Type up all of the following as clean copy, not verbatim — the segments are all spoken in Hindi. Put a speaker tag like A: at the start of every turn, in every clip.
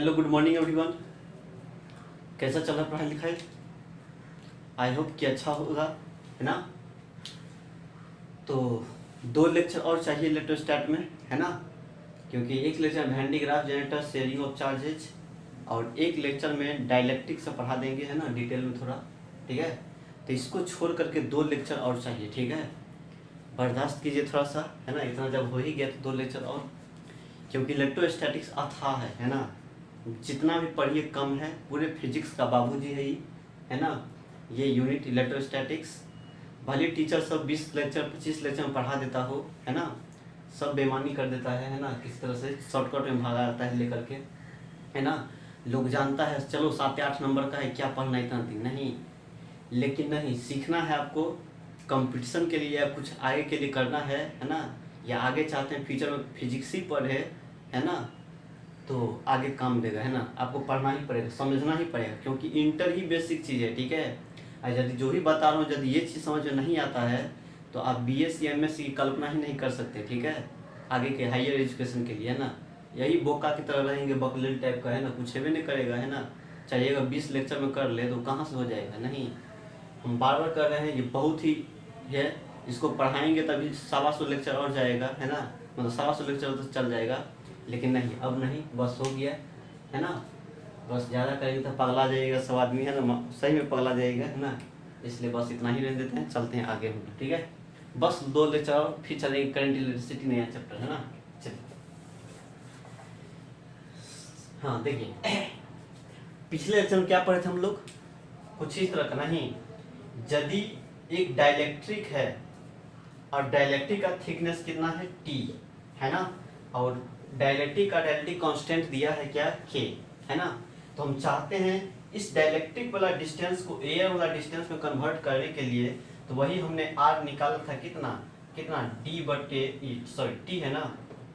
A: Hello good morning everyone. कैसा चल रहा पढ़ाई लिखाई? आई होप कि अच्छा होगा, है ना। तो 2 लेक्चर और चाहिए इलेक्ट्रोस्टैट में, है ना, क्योंकि एक लेक्चर में Van de Graaff generator sharing of charges और एक लेक्चर में डायलेक्ट्रिक से पढ़ा देंगे, है ना, डिटेल में थोड़ा, ठीक है। तो इसको छोड़ करके 2 लेक्चर और चाहिए, ठीक है। बर्दाश्त कीजिए थोड़ा सा, है ना। इतना जब हो ही गया तो 2 लेक्चर और, क्योंकि इलेक्ट्रोस्टैटिक्स अथाह है ना। जितना भी पढ़िए कम है, पूरे फिजिक्स का बाबूजी है ये, है ना। ये यूनिट इलेक्ट्रोस्टैटिक्स भले टीचर सब 20 लेक्चर 25 लेक्चर में पढ़ा देता हो, है ना, सब बेईमानी कर देता है ना, किस तरह से शॉर्टकट में भागा जाता है लेकर के, है ना। लोग जानता है चलो 7 या 8 नंबर का है, क्या पढ़ना इतना दिन नहीं, लेकिन नहीं, सीखना है आपको कंपटीशन के लिए या कुछ आगे के लिए करना है ना। या आगे चाहते हैं फ्यूचर में फिजिक्स ही पढ़े, है ना, तो आगे काम देगा, है ना। आपको पढ़ना ही पड़ेगा, समझना ही पड़ेगा, क्योंकि इंटर ही बेसिक चीज़ है, ठीक है। और यदि जो ही बता रहा हूँ यदि ये चीज़ समझ में नहीं आता है तो आप बीएससी एमएससी की कल्पना ही नहीं कर सकते, ठीक है, आगे के हायर एजुकेशन के लिए, है ना। यही बोका की तरह रहेंगे, बकलेल टाइप का, है ना, कुछ भी नहीं करेगा, है ना। चाहिएगा 20 लेक्चर में कर ले तो कहाँ से हो जाएगा, नहीं। हम बार बार कर रहे हैं, ये बहुत ही है, इसको पढ़ाएंगे तभी 125 लेक्चर और जाएगा, है ना, मतलब 125 लेक्चर तो चल जाएगा, लेकिन नहीं, अब नहीं, बस हो गया, है ना। बस ज़्यादा करेंगे तो पगला जाएगा सब आदमी, है ना, सही में पगला जाएगा, है ना। इसलिए बस इतना ही रहने देते हैं, चलते हैं आगे हम, ठीक है। बस 2 लेक्चर और फिर चलेंगे करंट इलेक्ट्रिसिटी नया चैप्टर, है ना। चलिए, हाँ देखिए, पिछले लेक्चर में क्या पढ़े थे हम लोग, कुछ इस तरह का, नहीं, यदि एक डाइलेक्ट्रिक है और डाइलेक्ट्रिक का थिकनेस कितना है T, है ना, और डाइलेक्ट्रिक का डाइलेक्ट्रिक कांस्टेंट दिया है क्या K, है ना। तो हम चाहते हैं इस डाइलेक्ट्रिक वाला डिस्टेंस को एयर वाला डिस्टेंस में कन्वर्ट करने के लिए, तो वही हमने R निकाला था, कितना कितना D बटे सॉरी T है ना,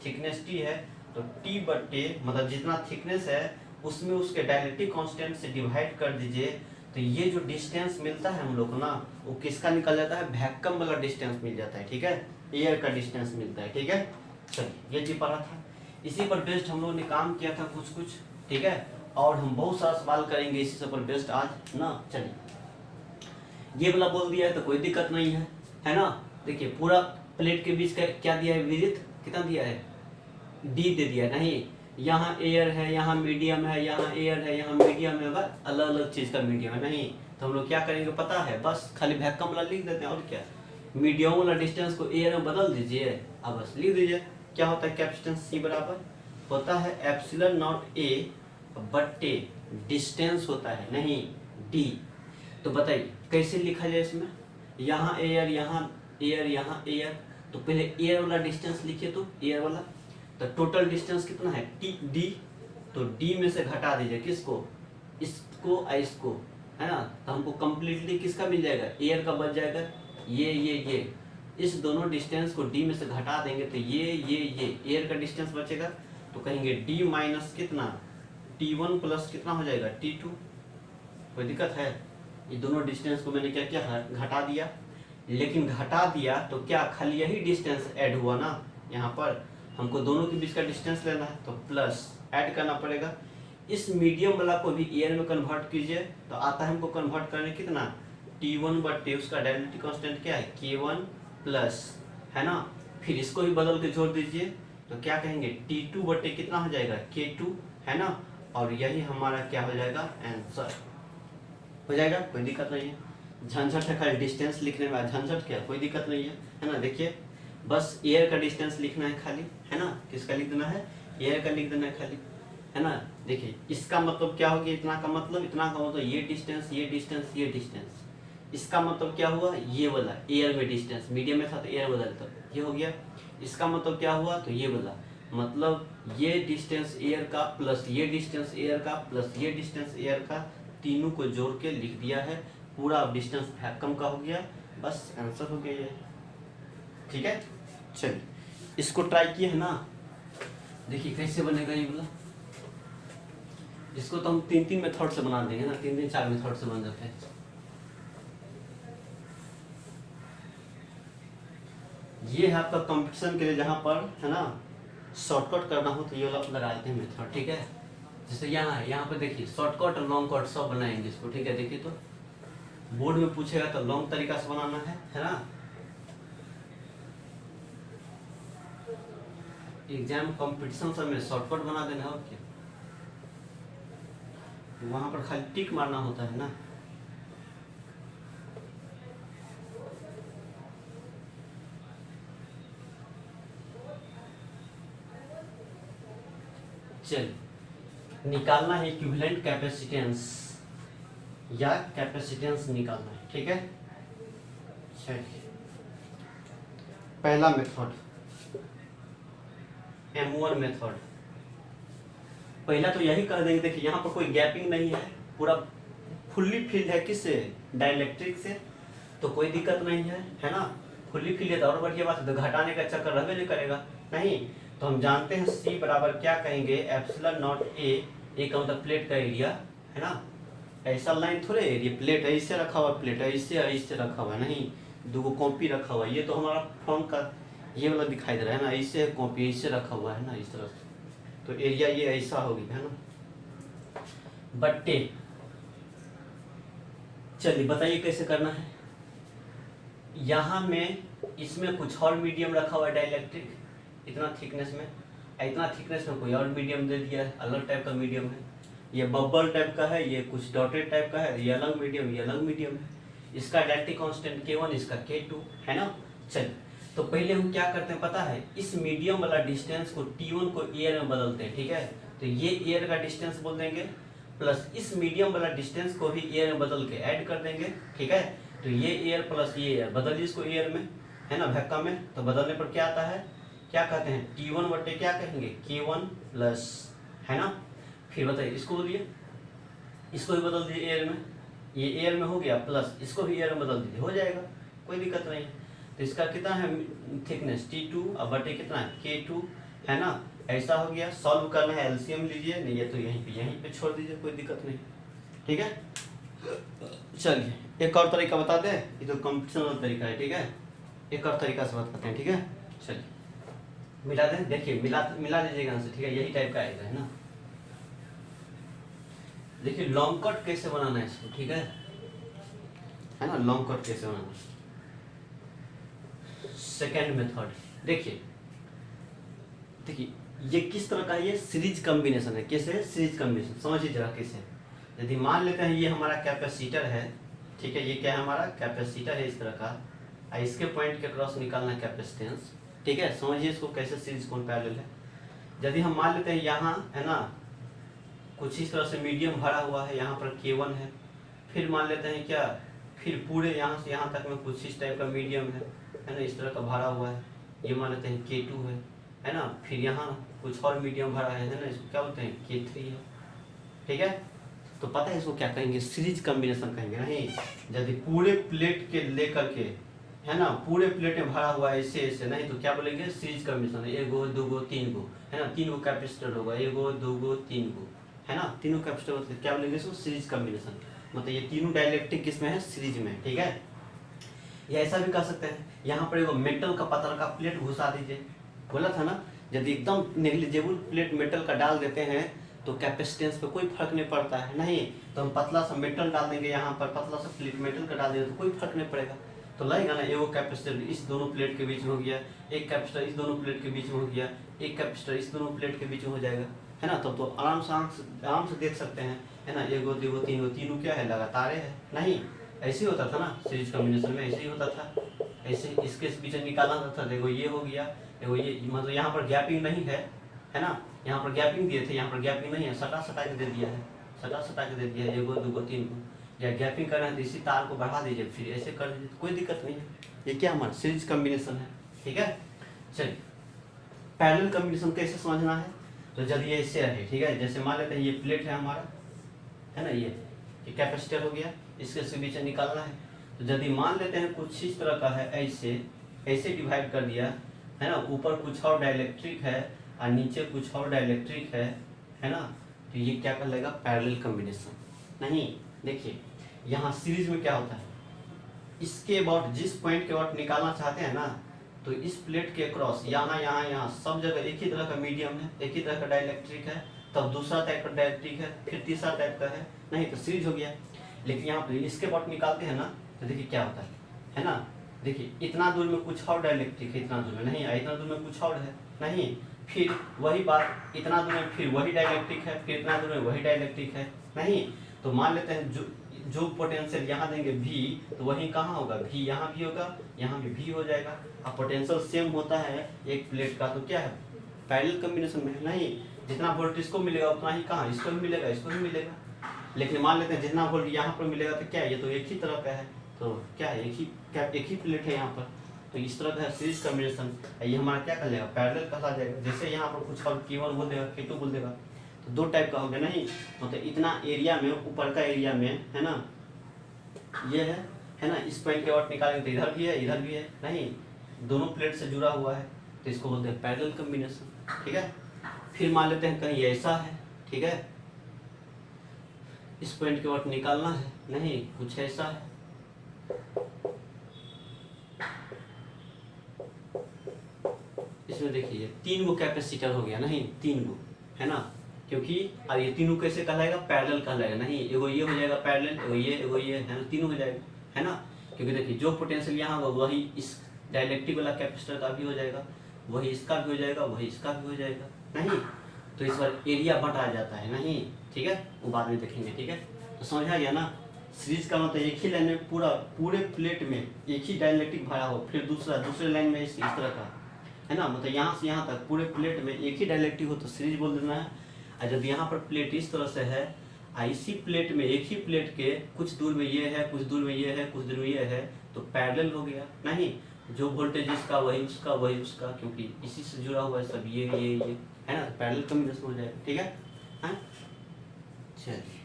A: थिकनेस T है, तो T बटे मतलब जितना थिकनेस है उसमें उसके डाइलेक्ट्रिक कांस्टेंट से डिवाइड कर दीजिए, तो ये जो डिस्टेंस मिलता है हम लोग को ना, वो किसका निकल जाता है, वैक्यूम वाला डिस्टेंस मिल जाता है, ठीक है, एयर का डिस्टेंस मिलता है, ठीक है। चलिए, ये जी पढ़ा था, इसी पर बेस्ड हम लोगों ने काम किया था कुछ, ठीक है, और हम बहुत सारा सवाल करेंगे इसी से पर बेस्ड आज ना। चलिए, ये वाला बोल दिया है तो कोई दिक्कत नहीं है ना। देखिए, पूरा प्लेट के बीच का क्या दिया है, विड्थ कितना दिया है, D दे दिया है, नहीं, यहाँ एयर है, यहाँ मीडियम है, यहाँ एयर है, यहाँ मीडियम है, बस अलग अलग चीज़ का मीडियम है, नहीं। तो हम लोग क्या करेंगे पता है, बस खाली वैक्यूम वाला लिख देते हैं, और क्या, मीडियम वाला डिस्टेंस को एयर में बदल दीजिए, अब बस लिख दीजिए, क्या होता है, कैपेसिटेंस C बराबर होता है एप्सिलॉन नॉट A बटे डिस्टेंस होता है, नहीं D। तो बताइए कैसे लिखा जाए इसमें, यहाँ एयर, यहाँ एयर, यहाँ एयर, तो पहले एयर वाला डिस्टेंस लिखिए, तो एयर वाला, तो टोटल डिस्टेंस कितना है D, तो D में से घटा दीजिए किसको, इसको और इसको, है ना। तो हमको कंप्लीटली किसका मिल जाएगा, एयर का बच जाएगा, ये इस दोनों डिस्टेंस को D में से घटा देंगे तो ये एयर का डिस्टेंस बचेगा, तो कहेंगे D माइनस कितना T1 प्लस कितना हो जाएगा T2। कोई दिक्कत है, ये दोनों डिस्टेंस को मैंने क्या किया, घटा दिया, लेकिन घटा दिया तो क्या खाली यही डिस्टेंस ऐड हुआ ना, यहाँ पर हमको दोनों के बीच का डिस्टेंस लेना है, तो प्लस ऐड करना पड़ेगा। इस मीडियम वाला को भी एयर में कन्वर्ट कीजिए, तो आता है हमको कन्वर्ट करने कितना, T1 बटे उसका डाइलेक्ट्रिक कांस्टेंट क्या है K1 प्लस, है ना, फिर इसको भी बदल के जोड़ दीजिए, तो क्या कहेंगे T2 बटे कितना हो जाएगा K2, है ना, और यही हमारा क्या हो जाएगा, आंसर हो जाएगा, कोई दिक्कत नहीं है। झंझट है खाली डिस्टेंस लिखने में, झंझट क्या, कोई दिक्कत नहीं है ना। देखिए, बस एयर का डिस्टेंस लिखना है खाली, है ना, किसका लिख देना है, एयर का लिख देना है खाली, है ना। देखिए, इसका मतलब क्या हो गया, इतना का मतलब ये डिस्टेंस, ये डिस्टेंस, ये डिस्टेंस, इसका मतलब क्या हुआ, ये वाला एयर में डिस्टेंस, मीडियम में था तो एयर वाला, तो ये हो गया। इसका मतलब क्या हुआ, तो ये वाला मतलब ये डिस्टेंस एयर का प्लस ये डिस्टेंस एयर का प्लस ये डिस्टेंस एयर का, तीनों को जोड़ के लिख दिया है, पूरा डिस्टेंस वैक्यूम का हो गया, बस आंसर हो गया ये, ठीक है। चलिए, इसको ट्राई किए है ना, देखिए कैसे बनेगा ये वाला। इसको तो हम 3 मेथड से बना देंगे ना, 4 मेथड से बन जाते हैं। ये है आपका कंपटीशन के लिए, जहाँ पर है ना शॉर्टकट करना हो तो ये वाला लगा देते हैं मेथड, ठीक है। जैसे यहाँ है, यहाँ पे देखिए शॉर्टकट और लॉन्ग कट सब बनाएंगे इसको, ठीक है। देखिए तो बोर्ड में पूछेगा तो लॉन्ग तरीका से बनाना है ना। एग्जाम कंपटीशन सब में शॉर्टकट बना देना है और क्या, वहां पर खाली टिक मारना होता है ना। चलिए, निकालना है इक्विवेलेंट कैपेसिटेंस या कैपेसिटेंस निकालना है, ठीक है। चलिए, पहला मेथड M1 मेथड, पहला तो यही कर देंगे। देखिए यहाँ पर कोई गैपिंग नहीं है, पूरा फुल्ली फिल्ड है, किससे, डाइलेक्ट्रिक से, तो कोई दिक्कत नहीं है ना। फुल्ली फिल्ड है तो और बढ़िया बात है, तो घटाने का चक्कर रहबे नहीं करेगा। नहीं तो हम जानते हैं C बराबर क्या कहेंगे, एप्सिलॉन नॉट ए का मतलब प्लेट का एरिया है ना। ऐसा लाइन थोड़े एरिया, प्लेट ऐसे रखा हुआ, प्लेट ऐसे रखा हुआ है, नहीं दो कॉपी रखा हुआ है। ये तो हमारा फॉर्म का ये वाला दिखाई दे रहा है ना, ऐसे कॉपी ऐसे रखा हुआ है ना, इस तरह से, तो एरिया ये ऐसा हो गया है ना, बट्टे। चलिए बताइए कैसे करना है। यहाँ में इसमें कुछ और मीडियम रखा हुआ है डाइलेक्ट्रिक, इतना थिकनेस में, इतना थिकनेस में कोई और मीडियम दे दिया है, अलग टाइप का मीडियम है। ये बबल टाइप का है, ये कुछ डॉटेड टाइप का है, ये अलग मीडियम, ये अलग मीडियम है। इसका इलेक्ट्रिक कांस्टेंट K1, इसका K2 है ना। चलिए तो पहले हम क्या करते हैं पता है, इस मीडियम वाला डिस्टेंस को T1 को एयर में बदलते हैं, ठीक है। तो ये एयर का डिस्टेंस बोल देंगे, प्लस इस मीडियम वाला डिस्टेंस को भी एयर में बदल के ऐड कर देंगे, ठीक है। तो ये एयर प्लस ये एयर, बदलिए इसको एयर में, है ना, धक्का में, तो बदलने पर क्या आता है, क्या कहते हैं, T1 बटे क्या कहेंगे, K1 प्लस, है ना। फिर बताइए इसको बोलिए, इसको भी बदल दीजिए एयर में, ये एयर में हो गया, प्लस इसको भी एयर में बदल दीजिए, हो जाएगा, कोई दिक्कत नहीं। तो इसका कितना है थिकनेस, T2 और बटे कितना है, K2, है ना। ऐसा हो गया, सॉल्व करना है, एलसीएम लीजिए, नहीं है तो यहीं पे छोड़ दीजिए, कोई दिक्कत नहीं, ठीक है। चलिए एक और तरीका बता दें, ये तो कंपटीशन वाला तरीका है, ठीक है। एक और तरीका से बताते हैं, ठीक है। चलिए मिला दें, देखिए मिला दीजिएगा आंसर, ठीक है, यही टाइप का आएगा, है ना। देखिए लॉन्ग कट कैसे बनाना है इसको, ठीक है ना, लॉन्ग कट कैसे बनाना है। सेकेंड मेथड, देखिए ये किस तरह का, ये सीरीज कॉम्बिनेशन है, कैसे सीरीज कॉम्बिनेशन, समझिए जरा कैसे। यदि मान लेते हैं ये हमारा कैपेसिटर है, ठीक है, ये क्या है हमारा कैपेसिटर है इस तरह का, इसके पॉइंट के क्रॉस निकालना कैपेसिटेंस, ठीक है। समझिए इसको कैसे सीरीज कौन पैरेलल है। यदि हम मान लेते हैं यहाँ है ना कुछ इस तरह से मीडियम भरा हुआ है, यहाँ पर K1 है, फिर मान लेते हैं क्या, फिर पूरे यहाँ से यहाँ तक में कुछ इस टाइप का मीडियम है ना, इस तरह का भरा हुआ है, ये मान लेते हैं K2 है ना। फिर यहाँ कुछ और मीडियम भरा है ना, इसको क्या बोलते हैं, K3 है, ठीक है। तो पता है इसको क्या कहेंगे, सीरीज कॉम्बिनेशन कहेंगे। नहीं यदि पूरे प्लेट के लेकर के, है ना, पूरे प्लेट में भरा हुआ है ऐसे ऐसे, नहीं तो क्या बोलेंगे, सीरीज कॉम्बिनेशन, एगो दूगो तीन गो, है ना, तीन गो कैपेसिटर होगा, एगो दूगो तीन गो, है ना, तीनों कैपेसिटर मतलब क्या बोलेंगे इसको, सीरीज कॉम्बिनेशन, मतलब ये तीनों डाइलेक्ट्रिक किसमें है, सीरीज में, ठीक है। या ऐसा भी कर सकते हैं, यहाँ पर एगो मेटल का पतला का प्लेट घुसा दीजिए, बोला था ना, यदि एकदम नेग्लिजिबल प्लेट मेटल का डाल देते हैं तो कैपेसिटेंस पे कोई फर्क नहीं पड़ता है, नहीं तो हम पतला सा मेटल डाल देंगे, यहाँ पर पतला सा प्लेट मेटल का डाल देंगे तो कोई फर्क नहीं पड़ेगा। तो लगेगा ना, एगो कैपेसिटर इस दोनों प्लेट के बीच में हो गया, एक कैपेसिटर इस दोनों प्लेट के बीच में हो गया, एक कैपेसिटर इस दोनों प्लेट के बीच में हो जाएगा, है ना। तब तो आराम से देख सकते हैं, है ना, एगो दूगो तीन गो, तीनों क्या है, लगातार है, नहीं ऐसे ही होता था ना, सीरीज कॉम्बिनेशन में ऐसे ही होता था, ऐसे इसके बीच में निकालना था। देखो ये हो गया, देखो ये मतलब यहाँ पर गैपिंग नहीं है ना, यहाँ पर गैपिंग दिए थे, यहाँ पर गैपिंग नहीं है, सटा के दे दिया है, सटा के दे दिया है, एगो दूगो तीन गो। या गैपिंग करना है तो इसी तार को बढ़ा दीजिए, फिर ऐसे कर दीजिए, कोई दिक्कत नहीं है। ये क्या हमारा सीरीज कॉम्बिनेशन है, ठीक है। चलिए पैरेलल कॉम्बिनेशन कैसे समझना है, तो जब ये ऐसे है, ठीक है, जैसे मान लेते हैं ये प्लेट है हमारा, है ना, ये कैपेसिटर हो गया, इसके बीच में निकालना है। तो यदि मान लेते हैं कुछ इस तरह का है, ऐसे डिवाइड कर दिया, है ना, ऊपर कुछ और डाइलेक्ट्रिक है और नीचे कुछ और डाइलेक्ट्रिक है ना, तो ये क्या कर लेगा, पैरेलल कॉम्बिनेशन। नहीं देखिए यहाँ सीरीज में क्या होता है, इसके अबाउट जिस पॉइंट के अबाउट निकालना चाहते हैं ना, तो इस प्लेट के क्रॉस यहाँ सब जगह एक ही तरह का मीडियम है, एक ही तरह का डाइलेक्ट्रिक है, तब दूसरा टाइप का डायलेक्ट्रिक है, फिर तीसरा टाइप का है, नहीं तो सीरीज हो गया। लेकिन यहाँ पे इसके बाद निकालते हैं ना, तो देखिए क्या होता है ना, देखिए इतना दूर में कुछ और डायलेक्ट्रिक है, इतना दूर में नहीं, इतना दूर में कुछ और है नहीं, फिर वही बात, इतना दूर में फिर वही डायलेक्ट्रिक है, फिर इतना दूर में वही डायलेक्ट्रिक है नहीं। तो मान लेते हैं जो पोटेंशियल यहाँ देंगे V, तो वही कहाँ होगा, V यहाँ भी होगा, यहाँ भी V हो जाएगा। अब पोटेंशियल सेम होता है एक प्लेट का, तो क्या है पैरेलल कॉम्बिनेशन में नहीं, जितना वोल्ट इसको मिलेगा उतना ही कहाँ इसको भी मिलेगा, इसको भी मिलेगा। लेकिन मान लेते हैं जितना वोल्ट यहाँ पर मिलेगा, तो क्या है, ये तो एक ही तरह का है, तो क्या है एक ही प्लेट है यहाँ पर, तो इस तरह का है सीरीज कॉम्बिनेशन। ये हमारा क्या कहलाएगा, पैरेलल कहा जाएगा। जैसे यहाँ पर कुछ और K1 बोल देगा, K2 बोल देगा, तो दो टाइप का हो गया नहीं, मतलब इतना एरिया में, ऊपर का एरिया में है ना, ये है ना, इस पॉइंट के वाट निकालेंगे तो इधर भी है, इधर भी है नहीं, दोनों प्लेट से जुड़ा हुआ है, तो इसको बोलते हैं पैरेलल कॉम्बिनेशन। ठीक है, फिर मान लेते हैं कहीं ऐसा है, ठीक है, इस पॉइंट के वाट निकालना है नहीं, कुछ ऐसा है, इसमें देखिए 3 गो कैपेसिटर हो गया नहीं, 3 गो है ना, क्योंकि अब ये तीनों कैसे कहलाएगा, पैरेलल कहलाएगा नहीं, एगो ये हो जाएगा पैरेलल, एगो ये है ना, तीनों हो जाएगा है ना। क्योंकि देखिए जो पोटेंशियल यहाँ होगा वही इस डायलेक्ट्रिक वाला कैपेसिटर का भी हो जाएगा, वही इसका भी हो जाएगा, वही इसका भी हो जाएगा नहीं। तो इस बार एरिया बंटा जाता है नहीं, ठीक है, वो बाद में देखेंगे। ठीक है, तो समझा गया ना, सीरीज का मतलब एक ही लाइन में पूरे प्लेट में एक ही डायलेक्ट्रिक भरा हो, फिर दूसरे लाइन में इस तरह का है ना, मतलब यहाँ से यहाँ तक पूरे प्लेट में एक ही डायलेक्ट्रिक हो तो सीरीज बोल देना है। और जब यहाँ पर प्लेट इस तरह से है, इसी प्लेट में एक ही प्लेट के कुछ दूर में ये है, कुछ दूर में ये है, कुछ दूर में ये है, तो पैरेलल हो गया नहीं, जो वोल्टेज इसका वही उसका, वही उसका, क्योंकि इसी से जुड़ा हुआ है सब, ये है ना, पैरेलल कॉम्बिनेशन हो जाएगा। ठीक है, चलिए,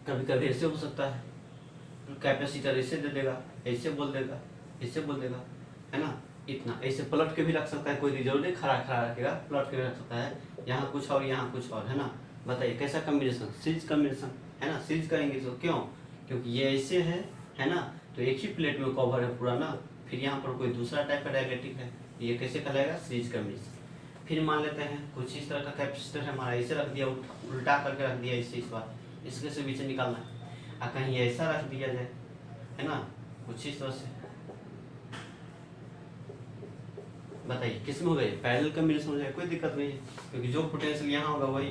A: कभी कभी ऐसे हो सकता है, कैपेसिटर ऐसे दे देगा, ऐसे बोल देगा, ऐसे बोल देगा है ना, इतना ऐसे पलट के भी रख सकता है, कोई जरूर नहीं खड़ा रखेगा, पलट के भी रख सकता है, यहाँ कुछ और यहाँ कुछ और है ना। बताइए कैसा कॉम्बिनेशन, सीरीज कॉम्बिनेशन है ना, सीरीज करेंगे तो क्यों, क्योंकि ये ऐसे है ना, तो एक ही प्लेट में कवर है पूरा ना, फिर यहाँ पर कोई दूसरा टाइप का डायलेक्ट्रिक है, ये कैसे कहलाएगा, सीरीज कॉम्बिनेशन। फिर मान लेते हैं कुछ इस तरह का कैपेसिटर है हमारा, ऐसे रख दिया, उल्टा करके रख दिया, इससे इस बार इसके से बीच निकालना है, और कहीं ऐसा रख दिया जाए है ना, कुछ इस तरह से। बताइए किस में हो गए, पैरेलल कॉम्बिनेशन हो जाए, कोई दिक्कत नहीं है, क्योंकि जो पोटेंशियल यहाँ होगा वही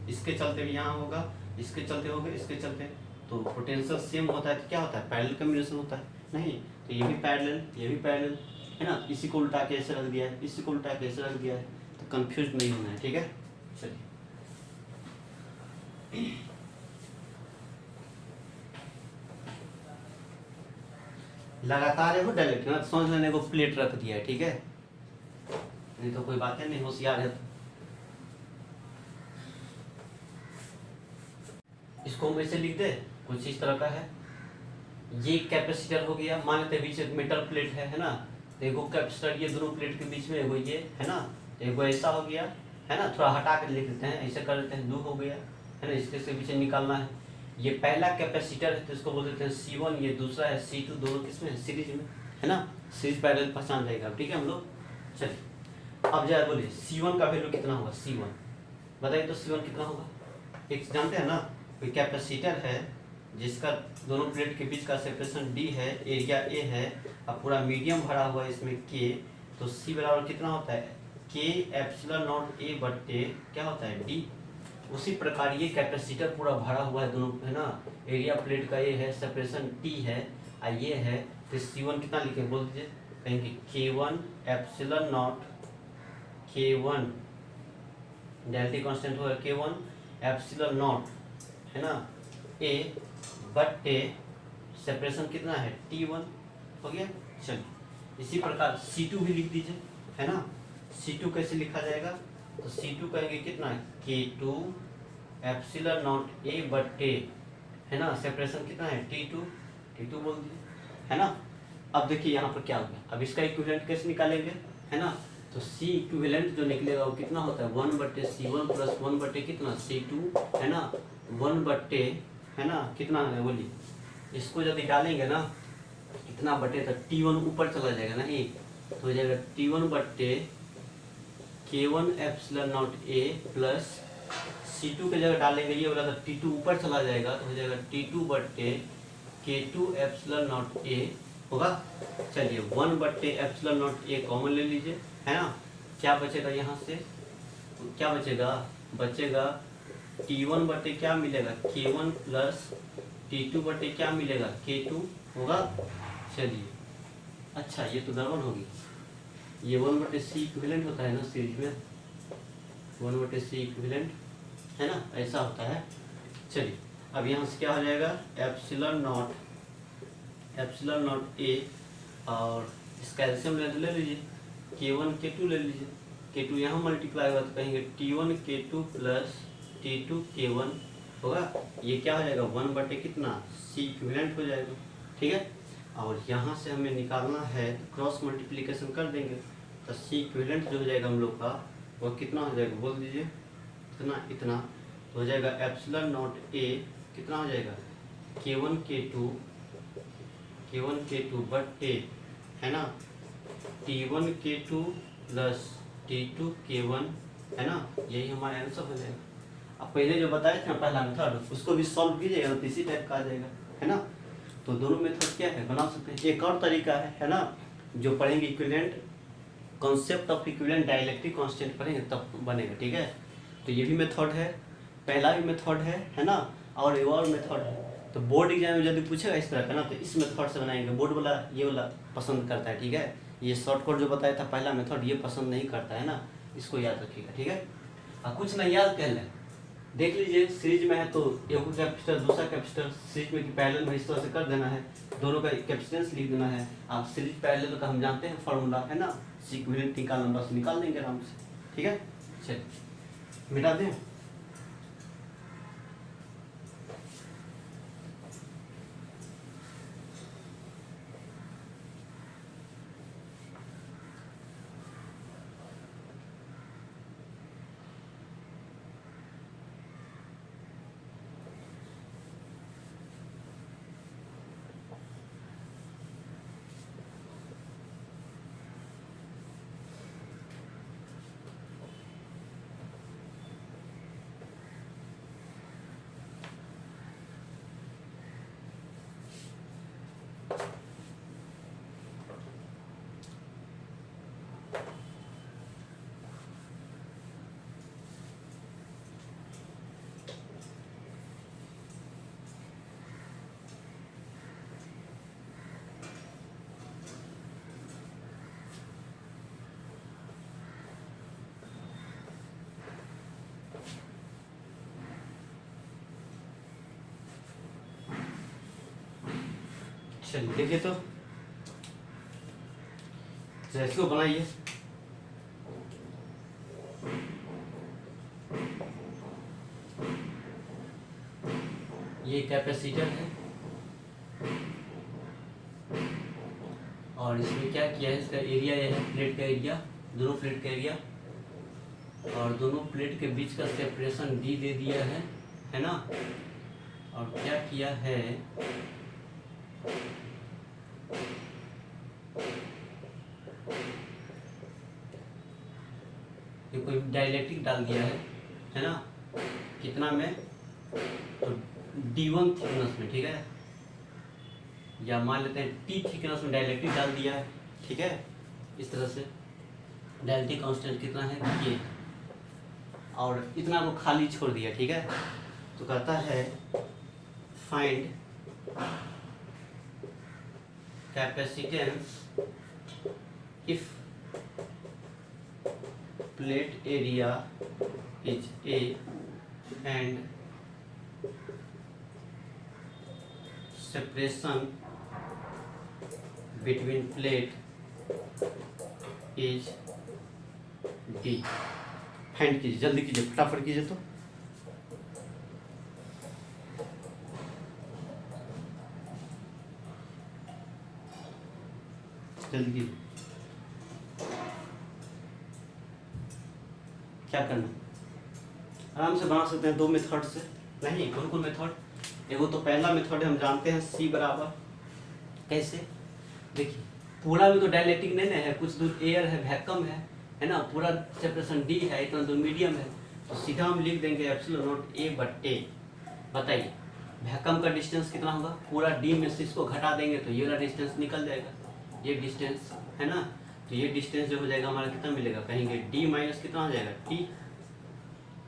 A: इसके चलते भी यहाँ होगा, इसके चलते होगा, इसके चलते, तो पोटेंशियल सेम होता है तो क्या होता है, पैरेलल कॉम्बिनेशन होता है नहीं। तो ये भी पैरेलल, ये भी पैरेलल है ना, इसी को उल्टा के ऐसे रख दिया है, इसी को उल्टा के ऐसे रख दिया है, तो कंफ्यूज नहीं होना है। ठीक है, चलिए लगातार है वो डायरेक्ट, समझ लेने को प्लेट रख दिया है, ठीक है, नहीं तो कोई बातें नहीं, होशियार है तो। इसको हम ऐसे लिख दे, कुछ इस तरह का है, ये कैपेसिटर हो गया, मान लेते हैं बीच में मेटल प्लेट है ना, तो एगो कैपेसिटर ये दोनों प्लेट के बीच में एगो ये है ना, तो एगो ऐसा हो गया है ना, थोड़ा हटा कर लिख लेते हैं, ऐसे कर लेते हैं, 2 हो गया है ना, इसके से पीछे निकालना है। ये पहला कैपेसिटर है तो इसको बोल देते हैं C1, ये दूसरा है C2, दोनों किसमें है, सीरीज में है ना, सीरीज पैरेलल पहचान जाएगा। ठीक है हम लोग, चलिए अब जरा बोलिए C1 का वैल्यू कितना होगा, C1 बताइए तो, C1 कितना होगा, एक जानते हैं ना, कोई कैपेसिटर है जिसका दोनों प्लेट के बीच का सेपरेशन D है, एरिया A है, अब पूरा मीडियम भरा हुआ है इसमें K, तो C बराबर कितना होता है, K एप्सिलॉन नॉट A बटे क्या होता है D। उसी प्रकार ये कैपेसिटर पूरा भरा हुआ है दोनों है ना, एरिया प्लेट का ये है, सेपरेशन T है और ये है, तो C1 कितना लिखे बोल दीजिए, कहेंगे K1 epsilon not, K1 delta constant होगा, K1 एप्सिलॉन नॉट है ना A बटे सेपरेशन कितना है T1 हो गया। चलिए इसी प्रकार C2 भी लिख दीजिए है ना, C2 कैसे लिखा जाएगा, तो C2 कहेंगे कितना है, K2 एप्सिलॉन नॉट A बटे है ना, सेपरेशन कितना है T2 बोल दिए है ना। अब देखिए यहाँ पर क्या हो गया, अब इसका इक्विवेलेंट कैसे निकालेंगे है ना, तो C इक्विवेलेंट जो निकलेगा वो कितना होता है, 1 बटे C1 प्लस 1 बटे कितना C2 है ना, 1 बटे है ना कितना है बोलिए, इसको यदि डालेंगे ना इतना बटे तो T1 ऊपर चला जाएगा ना, एक तो हो जाएगा T1 बटे K1 epsilon not A plus C2 की जगह डालेंगे ये वाला, तो T2 ऊपर चला जाएगा तो हो जाएगा T2 बट्टे K2 एप्सिलॉन नॉट A होगा। चलिए 1 बट्टे एप्सिलॉन नॉट A कॉमन ले लीजिए, है ना। क्या बचेगा यहाँ से, क्या बचेगा, बचेगा T1 बट्टे क्या मिलेगा K1 प्लस T2 बट्टे क्या मिलेगा K2 होगा। चलिए अच्छा ये तो गड़बड़ होगी, ये 1 बटे C इक्विवेलेंट होता है ना सीरीज में, 1 बटे C इक्विवेलेंट है ना, ऐसा होता है। चलिए अब यहाँ से क्या हो जाएगा एप्सिलॉन नॉट A, और इसका एल्सियम ले लीजिए, K1 K2 ले लीजिए, K2 यहाँ मल्टीप्लाई होगा तो कहेंगे T1 K2 plus T2 K1 होगा। ये क्या हो जाएगा 1 बटे कितना C इक्विवेलेंट हो जाएगा, ठीक है। और यहाँ से हमें निकालना है तो क्रॉस मल्टीप्लिकेशन कर देंगे, तो C इक्विवेलेंट जो हो जाएगा हम लोग का वो कितना हो जाएगा बोल दीजिए, इतना तो हो जाएगा एप्सिलॉन नॉट A कितना हो जाएगा K1 K2 बट A है ना, T1 K2 plus T2 K1 है ना, यही हमारा आंसर हो जाएगा। अब पहले जो बताए थे ना पहला मेथड उसको भी सॉल्व कीजिएगा तो इसी टाइप का आ जाएगा, है ना। तो दोनों मेथड क्या है बना सकते हैं। एक और तरीका है ना, जो पढ़ेंगे equivalent concept of equivalent dielectric constant पढ़ेंगे तब बनेगा, ठीक है। तो ये भी मेथड है, पहला भी मेथड है ना, और एक और मेथड है। तो बोर्ड एग्जाम में यदि पूछेगा इस तरह का ना तो इस मेथड से बनाएंगे, बोर्ड वाला ये वाला पसंद करता है, ठीक है। ये शॉर्टकट जो बताया था पहला मेथड ये पसंद नहीं करता है ना, इसको याद रखिएगा, ठीक है। और कुछ नहीं याद कर लें, देख लीजिए सीरीज में है तो एक कैपेसिटर दूसरा कैपेसिटर सीरीज में कि पैरेलल में इस तरह से कर देना है, दोनों का कैपेसिटेंस लिख देना है। आप सीरीज पैरेलल का हम जानते हैं फॉर्मूला है ना, C इक्विवेलेंट का नंबर से निकाल देंगे आराम से, ठीक है। चलिए मिटा दें। चलिए देखिए तो इसको बनाइए। ये कैपेसिटर है और इसमें क्या किया है, इसका एरिया यह है प्लेट का एरिया, दोनों प्लेट का एरिया, और दोनों प्लेट के बीच का सेपरेशन D दे दिया है ना। और क्या किया है, ये कोई डाइलेक्ट्रिक डाल दिया है ना, कितना में तो D1 थिकनेस में, ठीक है, या मान लेते हैं T थिकनेस में डाइलेक्ट्रिक डाल दिया है, ठीक है। इस तरह से डाइलेक्ट्रिक कांस्टेंट कितना है ये, और इतना को खाली छोड़ दिया, ठीक है। तो कहता है find capacitance if plate area is A and separation between plate is D। Find कीजिए, जल्दी कीजिए, फटाफट कीजिए तो। जल्दी कीजिए, क्या करना, आराम से बना सकते हैं दो मेथड से। नहीं कौन मेथड, एगो तो पहला मेथड है हम जानते हैं C बराबर कैसे, देखिए पूरा भी तो डाइलेक्ट्रिक नहीं ना है, कुछ दूर एयर है, वैक्यूम है ना, पूरा सेपरेशन D है, इतना दूर मीडियम है, तो सीधा हम लिख देंगे एप्सिलॉन नॉट ए बटे, बताइए वैक्यूम का डिस्टेंस कितना होगा, पूरा डी में से इसको घटा देंगे तो ये वाला डिस्टेंस निकल जाएगा, ये डिस्टेंस है ना। तो ये डिस्टेंस जो हो जाएगा हमारा कितना मिलेगा, कहेंगे डी माइनस कितना हो जाएगा टी,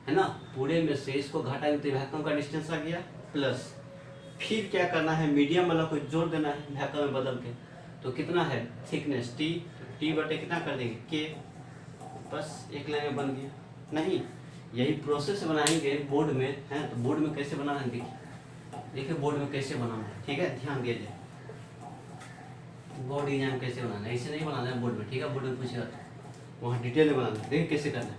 A: है ना। पूरे में से इसको घटाएंगे तो वैक्यूम का डिस्टेंस आ गया, प्लस फिर क्या करना है, मीडियम वाला को जोड़ देना है वैक्यूम में बदल के। तो कितना है थिकनेस टी, टी बटे कितना कर देंगे के, बस एक लाइन में बन गया। नहीं, यही प्रोसेस बनाएंगे बोर्ड में, है तो बोर्ड में कैसे बनाना है देखिए बोर्ड में कैसे बनाना है, ठीक है, ध्यान दीजिए। बोर्ड एग्जाम कैसे बनाना है, ऐसे नहीं बनाना है बोर्ड में, ठीक है, बोर्ड में पूछेगा तो वहाँ डिटेल में बनाना है। देखिए कैसे करना है,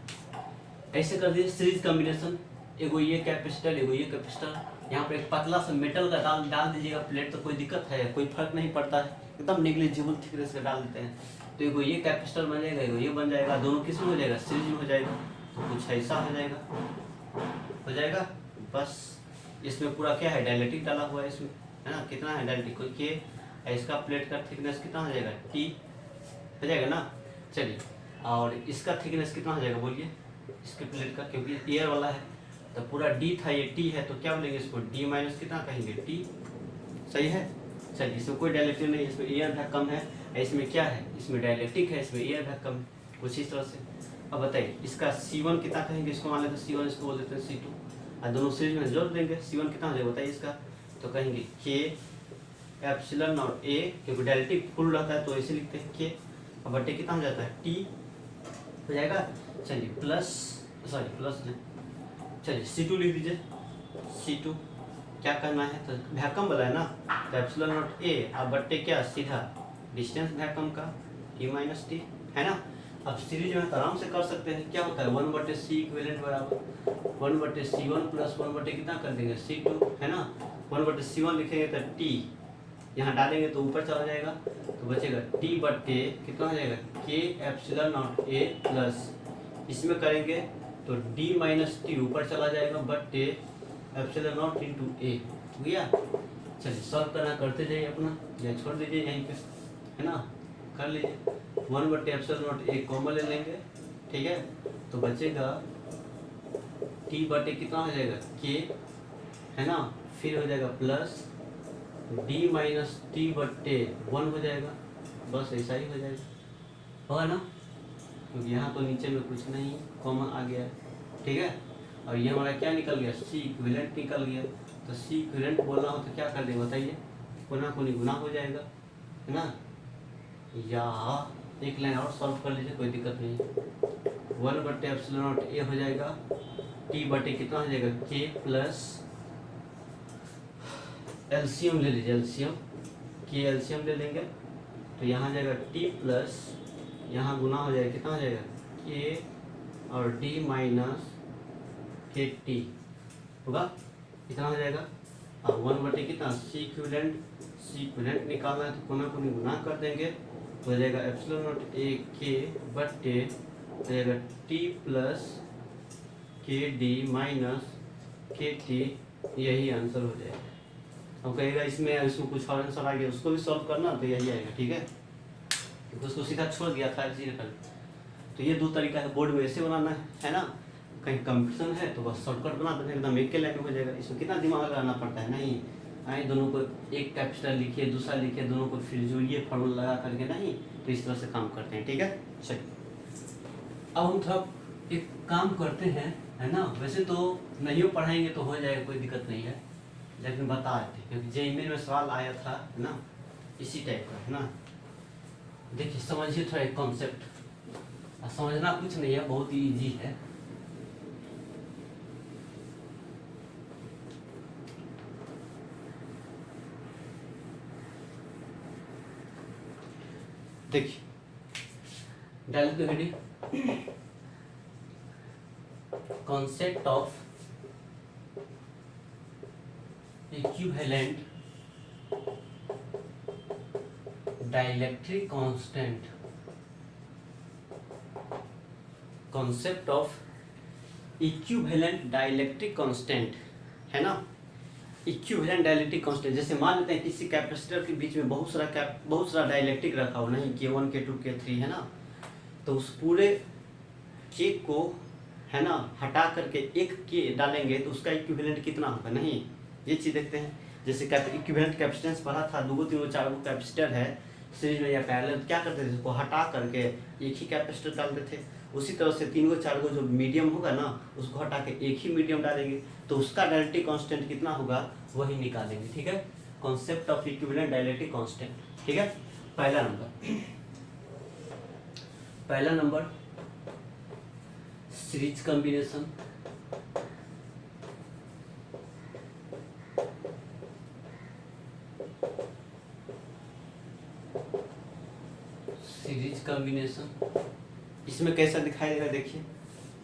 A: ऐसे कर दीजिए सीरीज कॉम्बिनेशन, एगो ये कैपेसिटर एगो ये कैपेसिटर, यहाँ पर एक पतला सा मेटल का डाल दीजिएगा प्लेट, तो कोई दिक्कत है, कोई फर्क नहीं पड़ता है, एकदम नेग्लिजिबल थिकनेस का डाल देते हैं। तो एगो ये कैपेसिटर बन जाएगा, एगो ये बन जाएगा, दोनों किस में हो जाएगा, सीरीज में हो जाएगा। तो कुछ ऐसा हो जाएगा बस। इसमें पूरा क्या है, डायलेक्ट्रिक डाला हुआ है इसमें, है ना। कितना है डायलेक्ट्रिक के, इसका प्लेट का थिकनेस कितना हो जाएगा, टी हो जाएगा ना। चलिए, और इसका थिकनेस कितना हो जाएगा बोलिए, इसके प्लेट का, क्योंकि एयर वाला है तो पूरा डी था, ये टी है, तो क्या बोलेंगे इसको, डी माइनस कितना कहेंगे टी, सही है। चलिए, इसमें कोई डायलेक्ट्रिक नहीं है, इसमें एयर वैक्यूम है, इसमें क्या है, इसमें डायलेक्ट्रिक है, इसमें एयर वैक्यूम, कुछ इस तरह से। अब बताइए इसका C1 कितना कहेंगे, इसको मान लेते हैं C1, इसको बोल देते हैं C2, और दोनों सीरीज में जोड़ देंगे। C1 कितना हो जाएगा बताइए इसका, तो कहेंगे के एप्सिलॉन नॉट ए, क्योंकि डायलेक्ट्रिक फुल रहता है तो ऐसे लिखते हैं के, और बटे कितना हो जाता है टी हो जाएगा। चलिए प्लस नहीं, चलिए C2 लिख दीजिए, C2 क्या करना है, तो वैक्यूम वाला है ना, तो एप्सिलॉन नॉट ए अब बट्टे क्या, सीधा डिस्टेंस वैक्यूम का टी माइनस टी, है ना। अब सीरीज में आराम से कर सकते हैं, क्या होता है 1/c इक्विवेलेंट बराबर 1/c1 प्लस 1 कितना कर देंगे c2, है ना। 1/c1 लिखेंगे तो t यहाँ डालेंगे तो ऊपर चला जाएगा, तो बचेगा t बटे कितना हो जाएगा k epsilon not a plus, इसमें करेंगे तो d माइनस टी ऊपर चला जाएगा बटे एप्सिलॉन नॉट इंटू ए, भैया। चलिए सॉल्व करना करते जाइए अपना, या छोड़ दीजिए यहीं पे, है ना, कर लीजिए। 1/एप्सिलॉन नॉट ए कॉमन ले लेंगे, ठीक है, तो बचेगा टी बटे कितना हो जाएगा के, है ना, फिर हो जाएगा प्लस डी माइनस टी बटे 1 हो जाएगा, बस ऐसा ही हो जाएगा, होगा ना, क्योंकि यहाँ तो नीचे में कुछ नहीं कॉमन आ गया है, ठीक है। और ये हमारा क्या निकल गया, सी इक्विवेलेंट निकल गया। तो सी इक्विवेलेंट बोलना हो तो क्या कर दें बताइए, कोना कोनी गुना हो जाएगा, है ना। या एक लाइन और सॉल्व कर लीजिए, कोई दिक्कत नहीं। 1/एप्सिलॉन नॉट ए हो जाएगा, टी बटे कितना हो जाएगा के प्लस, एलसीएम ले लीजिए, एलसीएम के एलसीएम ले लेंगे तो यहाँ जाएगा टी प्लस, यहाँ गुना हो जाएगा कितना हो जाएगा के और डी माइनस के टी होगा, कितना हो जाएगा। अब 1 कितना सी इक्विवेलेंट निकालना है तो कोना कोनी गुना कर देंगे, तो हो जाएगा एप्सिलॉन नॉट ए के बटे हो जाएगा टी प्लस के डी माइनस के टी, यही आंसर हो जाएगा। अब कहेगा इसमें कुछ और आंसर आ गया, उसको भी सॉल्व करना तो यही आएगा, ठीक है, क्योंकि उसको सीधा छोड़ दिया था इसी कर। तो ये दो तरीका है, बोर्ड में ऐसे बनाना है ना, कहीं कंपटीशन है तो बस शॉर्टकट बना देना, एकदम एक के लाइन में हो जाएगा। इसमें कितना दिमाग लगाना पड़ता है, नहीं आए दोनों को एक कैपिटल लिखिए दूसरा लिखिए, दोनों को फिर जोड़िए फॉर्मूला लगा करके, नहीं तो इस तरह से काम करते हैं, ठीक है। चलिए अब हम थोड़ा एक काम करते हैं, है ना। वैसे तो नहीं पढ़ाएंगे तो हो जाएगा, कोई दिक्कत नहीं है, लेकिन बता देते हैं क्योंकि जेईई में सवाल आया था, है ना, इसी टाइप का, है ना। देखिए समझिए थोड़ा एक कॉन्सेप्ट, समझना कुछ नहीं है, बहुत ही ईजी है। देखिए डाल दो ready, concept of equivalent dielectric constant, concept of equivalent dielectric constant, है ना। इक्विवेलेंट डाइलेक्ट्रिक कांस्टेंट, जैसे मान लेते हैं किसी कैपेसिटर के बीच में बहुत सारा डाइलेक्ट्रिक रखा हो, नहीं K1 K2 K3, है ना, तो उस पूरे K को है ना, हटा करके एक के डालेंगे तो उसका इक्विवेलेंट कितना होगा, नहीं ये चीज़ देखते हैं। जैसे इक्विवेलेंट कैपेसिटेंस पढ़ा था, 2 3 4 कैपेसिटर है सीरीज में या पैरेलल, क्या करते थे, इसको हटा करके एक ही कैपेसिटर डालते थे। उसी तरह से 3 4 जो मीडियम होगा ना, उसको हटा के एक ही मीडियम डालेंगे तो उसका डायलेक्ट्रिक कांस्टेंट कितना होगा वही निकालेंगे। ठीक है, concept of equivalent dielectric constant. ठीक है, पहला number series combination. Series combination इसमें कैसा दिखाई देगा, देखिए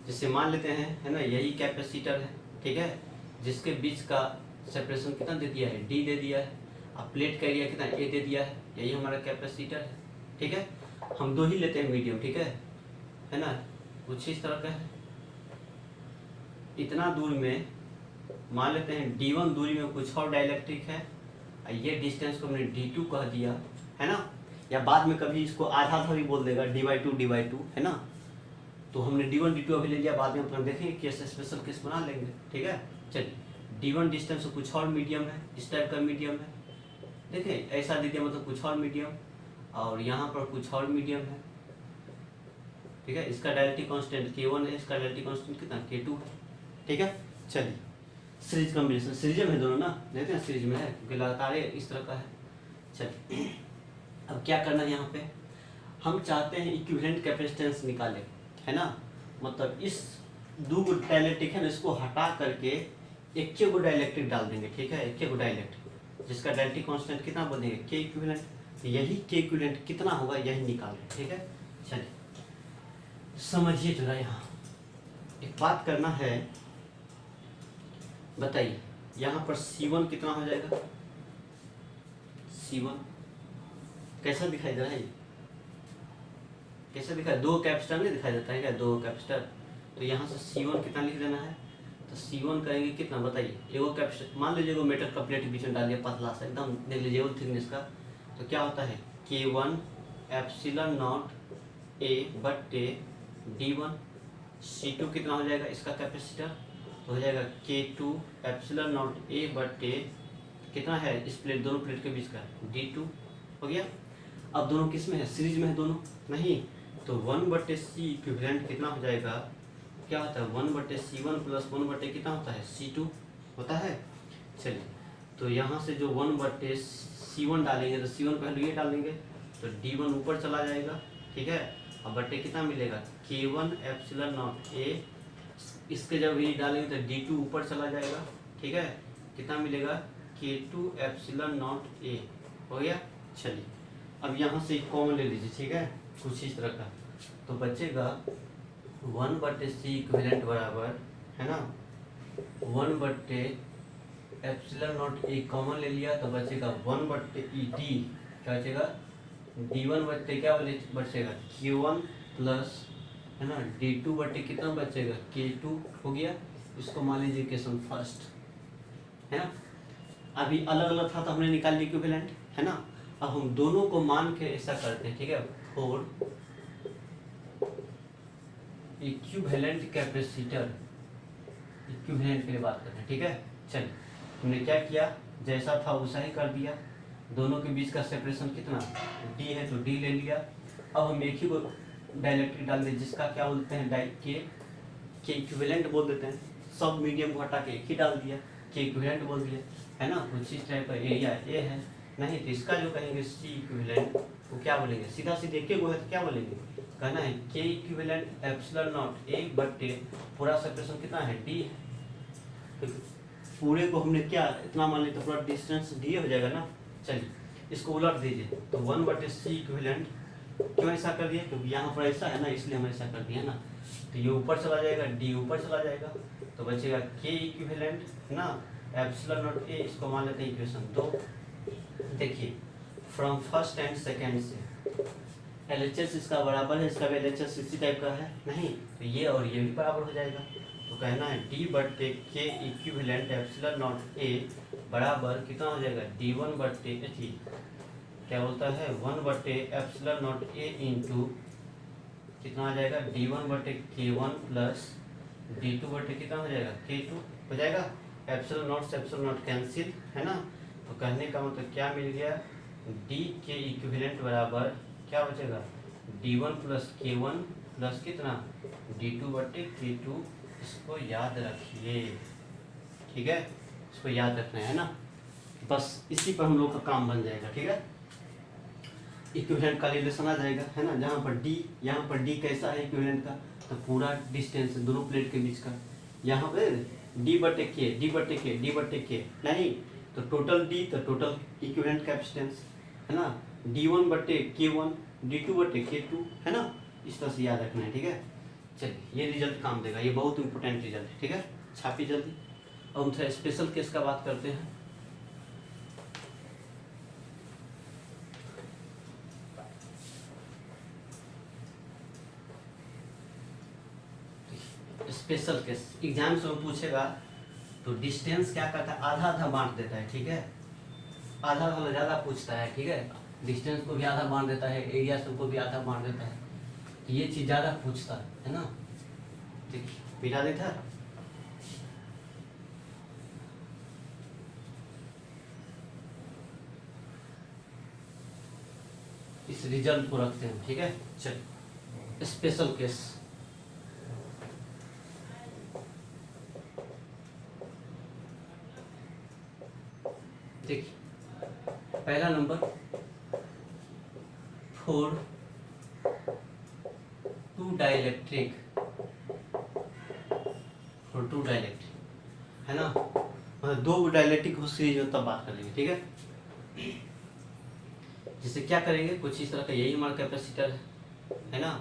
A: जैसे मान लेते हैं, है ना, यही कैपेसिटर है, ठीक है, जिसके बीच का सेपरेशन कितना दे दिया है, डी दे दिया है। अब प्लेट का एरिया कितना, ए दे दिया है, यही हमारा कैपेसिटर है। ठीक है, हम 2 ही लेते हैं मीडियम, ठीक है ना, कुछ इस तरह का है। इतना दूर में मान लेते हैं D1 दूरी में कुछ और डाइलेक्ट्रिक है, ये डिस्टेंस को हमने D2 कह दिया, है ना, या बाद में कभी इसको आधा आधा भी बोल देगा, D/2 है ना। तो हमने D1 D2 अभी ले लिया, बाद में अपन देखेंगे केस स्पेशल केस बना लेंगे। ठीक है, चलिए D1 डिस्टेंस कुछ और मीडियम है, इस टाइप का मीडियम है, देखिए ऐसा दे दिया, मतलब कुछ और मीडियम, और यहाँ पर कुछ और मीडियम है। ठीक है, इसका डायलेक्ट्रिक कांस्टेंट K1 है, इसका डायलेक्ट्रिक कांस्टेंट कितना K2 है। ठीक है, चलिए सीरीज कॉम्बिनेशन, सीरीज में दोनों ना, देखते हैं सीरीज में है क्योंकि लगातार इस तरह का है। चलिए अब क्या करना है, यहाँ पे हम चाहते हैं इक्विवेलेंट कैपेसिटेंस निकालें, है ना, मतलब इस 2 डाइलेक्ट्रिक है ना, इसको हटा करके एक के डाइलेक्ट्रिक डाल देंगे। ठीक है, एक के डाइलेक्ट्रिक जिसका डायलेक्ट्रिक कांस्टेंट कितना बोलेंगे के इक्विवेलेंट, यही के इक्विवेलेंट कितना होगा यही निकाल लें। ठीक है, चलिए समझिए जरा, यहाँ एक बात करना है, बताइए यहाँ पर C1 कितना हो जाएगा, C1 कैसा दिखाई दे रहा है, कैसे दिखाई, 2 कैपेसिटर नहीं दिखाई देता है क्या, 2 कैपेसिटर, तो यहाँ से C1 कितना लिख देना है, तो C1 करेंगे कितना, बताइए, एगो कैपेसिटर मान लीजिए एगो मेटल का प्लेट बीच में डालिए पतला सा एकदम, देख लीजिए थिकनेस का, तो क्या होता है K1 एप्सिलॉन नॉट A बटे D1, C2 कितना हो जाएगा इसका कैपेसिटर, तो हो जाएगा K2 एप्सिलॉन नॉट A बटे कितना है इस प्लेट, दोनों प्लेट के बीच का D2 हो गया। अब दोनों किस में है, सीरीज में है दोनों, नहीं तो 1/C इक्विवेलेंट कितना हो जाएगा, क्या होता है 1/C1 प्लस 1 कितना होता है C2 होता है। चलिए तो यहाँ से जो 1/C1 डालेंगे तो C1 पहले ये डालेंगे तो D1 ऊपर चला जाएगा। ठीक है, अब बटे कितना मिलेगा K1 एप्सिलॉन नॉट A, इसके जब ये डालेंगे तो D2 ऊपर चला जाएगा। ठीक है, कितना मिलेगा K2 एप्सिलॉन नॉट A हो गया। चलिए अब यहाँ से कॉमन ले लीजिए, ठीक है, कुछ इस तरह का, तो बचेगा 1/C इक्विवेलेंट बराबर, है ना, 1/एप्सिलॉन नॉट A कॉमन ले लिया तो बचेगा 1/ED, क्या बचेगा D1 बटे क्या बचेगा Q1 प्लस, है ना, D2 बटे कितना बचेगा K2 हो गया। इसको मान लीजिए इक्वेशन फर्स्ट, है ना, अभी अलग अलग था तो हमने निकाल लिया इक्विवेलेंट, है ना। अब हम दोनों को मान के ऐसा करते हैं, ठीक है, फॉर इक्विवेलेंट कैपेसिटर, इक्विवेलेंट के लिए बात करते हैं। ठीक है, चलिए हमने क्या किया, जैसा था वैसा ही कर दिया, दोनों के बीच का सेपरेशन कितना D है तो D ले लिया। अब हम एक ही को डाइलेक्ट्रिक डाल दें जिसका क्या बोलते हैं के इक्विवेलेंट बोल देते हैं, सब मीडियम को हटा के एक ही डाल दिया, के इक्विवेलेंट बोल दिया, है ना। कुछ इस टाइप का एरिया ए है, नहीं तो इसका जो कहेंगे C इक्विवेलेंट वो क्या बोलेंगे, सीधा सीधे एक को है तो क्या बोलेंगे, कहना है के इक्विवेलेंट एप्सिलॉन नॉट A बटे पूरा सेपरेशन कितना है D है, तो पूरे को हमने क्या इतना मान लिया तो पूरा डिस्टेंस D हो जाएगा ना। चलिए इसको उलट दीजिए तो 1/C इक्विवेलेंट, क्यों ऐसा कर दिया, क्योंकि यहाँ पर ऐसा है ना इसलिए हम ऐसा कर दिया ना, तो ये ऊपर चला जाएगा D ऊपर चला जाएगा तो बचेगा के इक्विवेलेंट ना एप्सिलॉन नॉट A, इसको मान लेते हैं इक्वेशन 2। देखिए फ्रॉम फर्स्ट एंड सेकेंड से LHS इसका बराबर है, इसका भी LHS इसी टाइप का है, नहीं तो ये और ये भी बराबर हो जाएगा, तो कहना है D बटे के इक्विवेलेंट एप्सिलॉन नॉट A बराबर कितना हो जाएगा D1 बटे क्या बोलता है 1/एप्सिलॉन नॉट A इंटू कितना आ जाएगा D1 बटे K1 प्लस D2 बटे कितना हो जाएगा K2 हो जाएगा। एप्सिलॉन नॉट से एप्सिलॉन नॉट कैंसिल है ना। तो कहने का मतलब क्या मिल गया, D के इक्विवेलेंट बराबर क्या बचेगा D1 प्लस K1 प्लस कितना D2 बटे K2। इसको याद रखिए, ठीक है, इसको याद रखना है ना। बस इसी पर हम लोग का काम बन जाएगा, ठीक है। इक्विवेलेंट का रिलेशन आ जाएगा है ना, जहाँ पर D, यहाँ पर D कैसा है इक्विवेलेंट का, तो पूरा डिस्टेंस दोनों प्लेट के बीच का। यहाँ पे D बटे के, D बटे के, D बटे के नहीं, तो टोटल D, तो टोटल इक्विवेलेंट कैपेसिटेंस है ना। D1 बटे K1, D2 बटे K2 है ना। इस तरह से याद रखना है, ठीक है। चलिए ये रिजल्ट काम देगा, ये बहुत इंपॉर्टेंट रिजल्ट है, ठीक है। छापी जल्दी। अब हम थोड़ा स्पेशल केस का बात करते हैं। स्पेशल केस एग्जाम से पूछेगा तो डिस्टेंस क्या करता है, आधा आधा बांट देता है, ठीक है। आधा वाला ज़्यादा पूछता है, ठीक है। डिस्टेंस को भी आधा बांट देता है, एरिया को भी आधा बांट देता है, तो ये चीज़ ज़्यादा पूछता है ना। देखिए मिला देता है। इस रिजल्ट को रखते हैं, ठीक है। चलिए स्पेशल केस। देखिए पहला नंबर फॉर टू डाइलेक्ट्रिक है ना, मतलब दो डाइलेक्ट्रिक हो सीरीज में, तब बात कर लेंगे, ठीक है। जिससे क्या करेंगे, कुछ इस तरह का, यही हमारा कैपेसिटर है ना,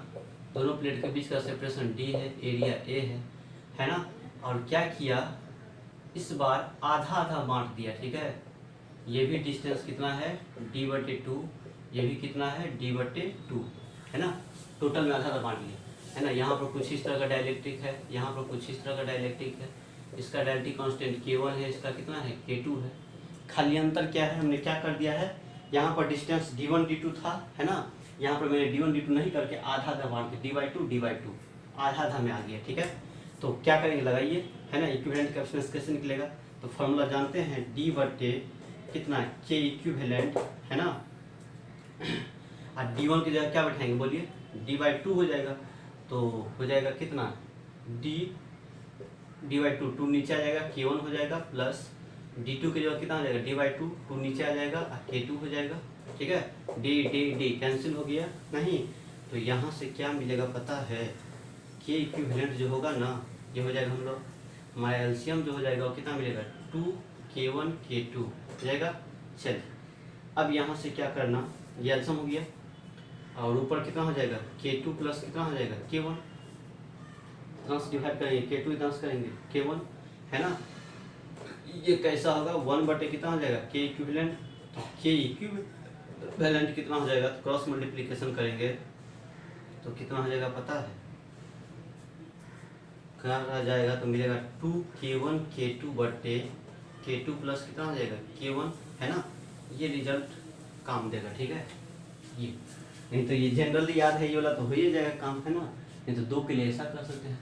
A: दोनों प्लेट के बीच का सेपरेशन D है, एरिया A है ना। और क्या किया, इस बार आधा आधा बांट दिया, ठीक है। ये भी डिस्टेंस कितना है D बटे 2, ये भी कितना है D बटे 2 है ना। टोटल में आधा आधा बांट लिया है ना। यहाँ पर कुछ इस तरह का डाइलेक्ट्रिक है, यहाँ पर कुछ इस तरह का डाइलेक्ट्रिक है। इसका डाइलेक्ट्रिक कांस्टेंट K1 है, इसका कितना है K2 है। खाली अंतर क्या है, हमने क्या कर दिया है, यहाँ पर डिस्टेंस D1 D2 था है ना, यहाँ पर मैंने D1 D2 नहीं करके आधा आधा बांट के D/2 आधा आधा में आ गया, ठीक है। तो क्या करेंगे, लगाइए है ना। इक्विवेलेंट कैपेसिटेंस कैसे निकलेगा, तो फॉर्मूला जानते हैं, D बटे कितना K इक्विवेलेंट है ना। और D1 की जगह क्या बैठाएंगे बोलिए, D/2 हो जाएगा। तो हो जाएगा कितना D/2, 2 नीचे आ जाएगा, K1 हो जाएगा, प्लस D2 की जगह कितना हो जाएगा D/2, 2 नीचे आ जाएगा और K2 हो जाएगा, ठीक है। D कैंसिल हो गया नहीं, तो यहाँ से क्या मिलेगा पता है, K इक्विवेलेंट जो होगा ना, ये हो जाएगा हम लोग, हमारा एलसीएम जो हो जाएगा वो कितना मिलेगा 2K1 K2 हो जाएगा। चलिए अब यहाँ से क्या करना, ये एलसीएम हो गया, और ऊपर कितना हो जाएगा K2 प्लस कितना हो जाएगा K1, इतना से डिवाइड करेंगे, K2 इतना से करेंगे K1 है ना। ये कैसा होगा, 1 बटे कितना हो जाएगा K इक्विवेलेंट, तो K इक्विवेलेंट कितना हो जाएगा, तो क्रॉस मल्टीप्लिकेशन करेंगे तो कितना हो जाएगा पता है, क्या रह जाएगा, तो मिलेगा 2K1 K2 बटे K2 प्लस कितना हो जाएगा K1 है ना। ये रिजल्ट काम देगा, ठीक है। ये नहीं तो ये जनरली याद है, ये वाला तो हो ही जाएगा काम है ना। नहीं तो 2 के लिए ऐसा कर सकते हैं,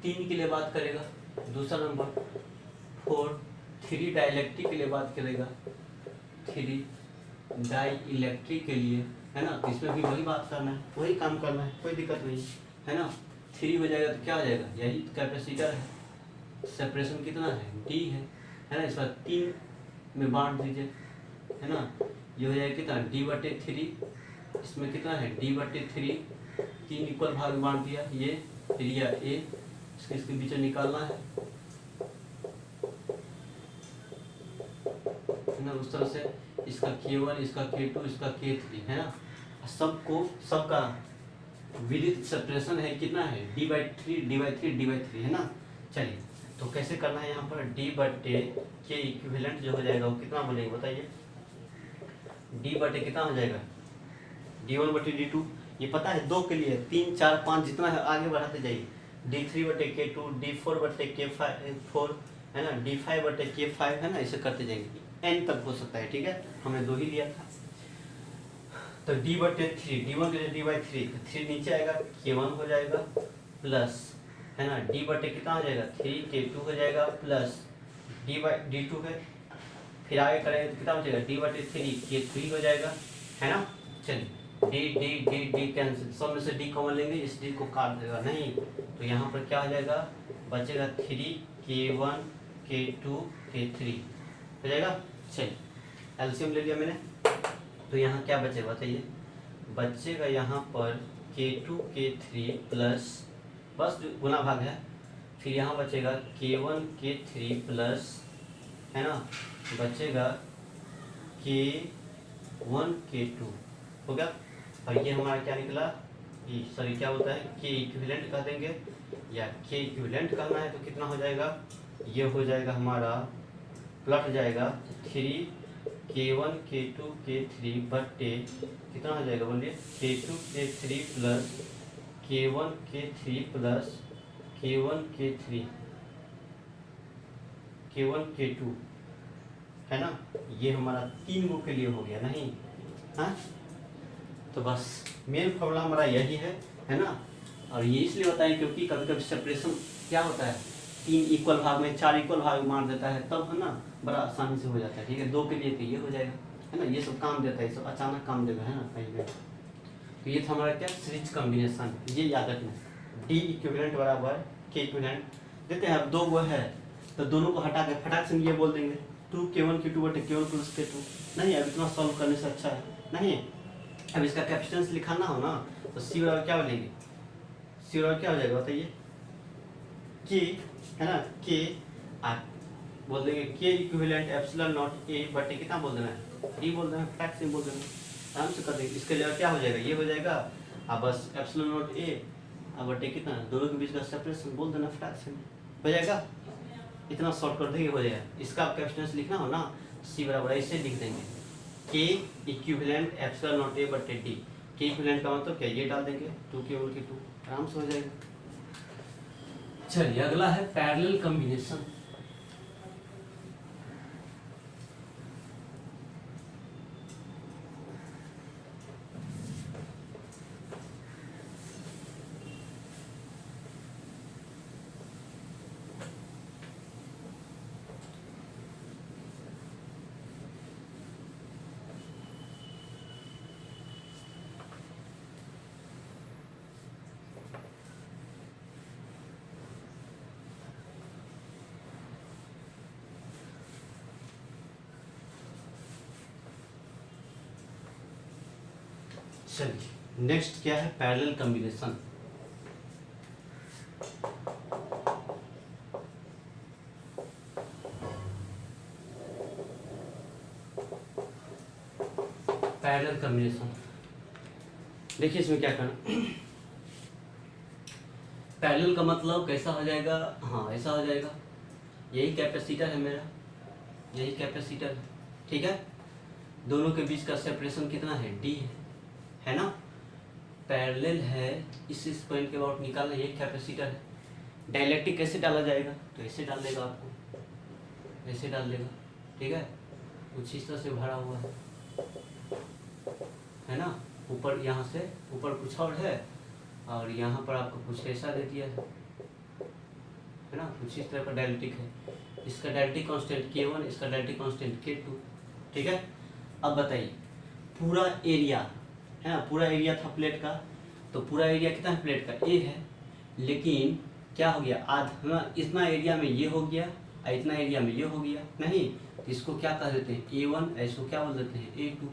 A: 3 के लिए बात करेगा। दूसरा नंबर फॉर 3 डाइलेक्ट्रिक के लिए बात करेगा, 3 डाइलेक्ट्रिक के लिए है ना। तो इसमें भी वही बात करना है, वही काम करना है, कोई दिक्कत नहीं है ना। 3 हो जाएगा तो क्या हो जाएगा, यही कैपेसिटर है, सेपरेशन कितना है D है ना। इस बार 3 में बांट दीजिए है ना। ये हो जाएगा कितना D/3, इसमें कितना है D/3, 3 इक्वल भाग में बांट दिया। ये एरिया A, इसके बीच में निकालना है ना। उस तरह से इसका K1, इसका K2, इसका K3 है ना। सबका विदित सेपरेशन है कितना है D/3 है ना। चलिए तो कैसे करना है, यहाँ पर D बटे K इक्विवेलेंट जो हो जाएगा वो कितना बोलेंगे बताइए, D बटे कितना हो जाएगा D1 बटे D2, ये पता है 2 के लिए, 3 4 5 जितना है आगे बढ़ाते जाइए। D3 बटे K2, D4 बटे K4 है ना, D5 बटे K5 है ना, ऐसे करते जाएंगे, n तक हो सकता है, ठीक है। हमने 2 ही लिया था। तो D बटे 3, D1 के लिए D/3, 3 नीचे आएगा, K1 हो जाएगा प्लस है ना, डी बटे कितना हो जाएगा 3K2 हो जाएगा प्लस डी2 है, फिर आगे करेंगे तो कितना हो जाएगा डी बटे 3K3 हो जाएगा, है ना। चलिए D D D D cancel, सब में से डी कॉमन लेंगे, इस डी को काट देगा नहीं, तो यहाँ पर क्या हो जाएगा, बचेगा 3K1 K2 K3 हो जाएगा। चलिए एलसीएम ले लिया मैंने, तो यहाँ क्या बचेगा बताइए, बचेगा यहाँ पर K2 K3 प्लस, बस गुना भाग है, फिर यहाँ बचेगा K1 K3 प्लस, है ना, बचेगा K1 K2 हो गया। और ये हमारा क्या निकला, ये सॉरी क्या होता है K इक्विवेलेंट कह देंगे, या K इक्विवेलेंट कहना है तो कितना हो जाएगा, ये हो जाएगा हमारा प्लट जाएगा 3K1 K2 K3 बटे कितना हो जाएगा बोलिए K2 K3 plus K1 K3 plus K1 K3 K1 K2, है ना। ये हमारा 3 गो के लिए हो गया नहीं, हाँ। तो बस मेन फॉर्मूला हमारा यही है ना। और ये इसलिए होता है क्योंकि कभी कभी सेपरेशन क्या होता है, 3 इक्वल भाग में 4 इक्वल भाग मार देता है, तब है ना बड़ा आसानी से हो जाता है, ठीक है। 2 के लिए तो ये हो जाएगा, है ना, ये सब काम देता है, ये सब अचानक काम देगा, है ना कहीं में। तो ये था हमारा क्या सीरीज कॉम्बिनेशन, ये याद रखना, डी इक्विवेलेंट बराबर के इक्विवेलेंट देते हैं। अब 2 वो है तो दोनों को हटा के फटाक से ये बोल देंगे 2K1 K2 बटे K1 प्लस K2, नहीं अब इतना सॉल्व करने से अच्छा है नहीं। अब इसका कैपेसिटेंस लिखाना हो ना तो सी बराबर क्या बोलेंगे, सी बराबर क्या हो जाएगा बताइए, के, है ना, के आर बोल देंगे के इक्विवेलेंट एप्सिलॉन नॉट ए बटे कितना बोल देना है, डी बोल देना है, फटाक से बोल देना, आराम से कर देंगे। इसके लिए क्या हो जाएगा, ये हो जाएगा, अब बस एप्सिलॉन नॉट ए बटे कितना, दोनों के बीच का सेपरेशन बोल देना, फटाक से हो जाएगा, इतना शॉर्ट कर देंगे हो जाएगा। इसका कैपेसिटेंस लिखना हो ना, सी बराबर ऐसे लिख देंगे के इक्विवेलेंट एप्सिलॉन नॉट ए बटे डी, के इक्विवेलेंट का मतलब क्या, ये डाल देंगे 2K1 K2, आराम से हो जाएगा। चलिए अगला है पैरेलल कॉम्बिनेशन। चलिए नेक्स्ट क्या है, पैरेलल कॉम्बिनेशन। पैरेलल कॉम्बिनेशन देखिए इसमें क्या करना, पैरेलल का मतलब कैसा हो जाएगा, हाँ ऐसा हो जाएगा, यही कैपेसिटर है मेरा, यही कैपेसिटर है, ठीक है। दोनों के बीच का सेपरेशन कितना है, डी है ना, पैरेलल है, इस पॉइंट के अबाउट निकालना, ये कैपेसिटर है। डाइलेक्ट्रिक कैसे डाला जाएगा, तो ऐसे डाल देगा, आपको ऐसे डाल देगा, ठीक है, कुछ इस तरह से भरा हुआ है ना, ऊपर यहाँ से ऊपर कुछ और है और यहाँ पर आपको कुछ ऐसा दे दिया है ना, कुछ इस तरह का डाइलेक्ट्रिक है। इसका डाइलेक्ट्रिक कांस्टेंट K1, इसका डाइलेक्ट्रिक कांस्टेंट K2, ठीक है। अब बताइए पूरा एरिया है ना, पूरा एरिया था प्लेट का, तो पूरा एरिया कितना है प्लेट का, ए है, लेकिन क्या हो गया आधा, इतना एरिया में ये हो गया और इतना एरिया में ये हो गया, नहीं तो इसको क्या कह देते हैं A1, इसको क्या बोल देते हैं A2,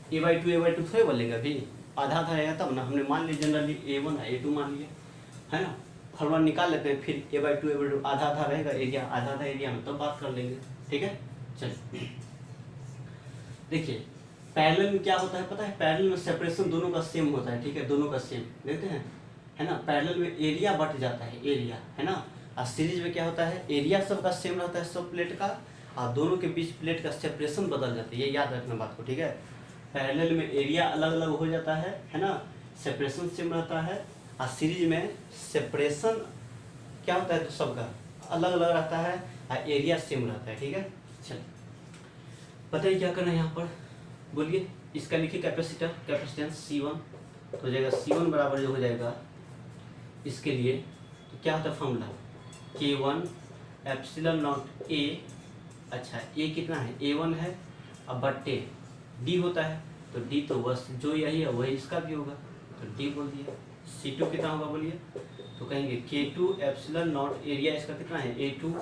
A: A/2 थोड़े बोलेंगे, अभी आधा आधा रहेगा तब ना, हमने मान लिया जनरली A1 A2 मान लिया, है ना, फॉर्मूला निकाल लेते हैं, फिर A/2 आधा आधा रहेगा एरिया, आधा आधा एरिया में तब बात कर लेंगे, ठीक है। चलिए देखिए पैरेलल में क्या होता है पता है, पैरेलल में सेपरेशन दोनों का सेम होता है, ठीक है, दोनों का सेम देखते हैं, है ना। पैरेलल में एरिया बट जाता है, एरिया, है ना, और सीरीज में क्या होता है, एरिया सबका सेम रहता है सब प्लेट का, और दोनों के बीच प्लेट का सेपरेशन बदल जाता है, ये याद रखना बात को, ठीक है। पैरेलल में एरिया अलग अलग हो जाता है ना, सेपरेशन सेम रहता है, और सीरीज में सेपरेशन क्या होता है तो सबका अलग अलग रहता है और एरिया सेम रहता है, ठीक है। चलिए बताइए क्या करना है यहाँ पर, बोलिए, इसका लिखिए कैपेसिटर, कैपेसिटेंस C1, तो हो जाएगा C1 बराबर जो हो जाएगा इसके लिए तो क्या होता है formula K1 epsilon not a, अच्छा ए कितना है A1 है, अब बट्टे D होता है तो D तो बस जो यही है वही इसका भी होगा तो D बोल दिया। C2 कितना होगा बोलिए, तो कहेंगे K2 एप्सिलॉन नॉट एरिया इसका कितना है A2,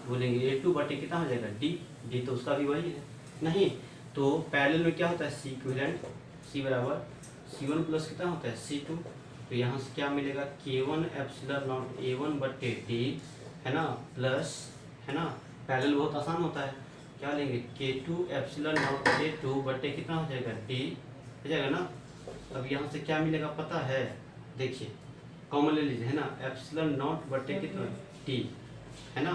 A: बोलेंगे A2 बटे कितना हो जाएगा D तो उसका भी वही है नहीं। तो पैरेलल में क्या होता है C इक्विवेलेंट, C बराबर C1 प्लस कितना होता है C2, तो यहाँ से क्या मिलेगा K1 एप्सिलॉन नॉट A1 बटे D है ना, प्लस है ना, पैरेलल बहुत आसान होता है, क्या लेंगे K2 एप्सिलॉन नॉट A2 बटे कितना हो जाएगा D हो जाएगा ना। अब यहाँ से क्या मिलेगा पता है, देखिए कॉमन ले लीजिए है ना, एप्सिलॉन नॉट बटे कितना D है ना।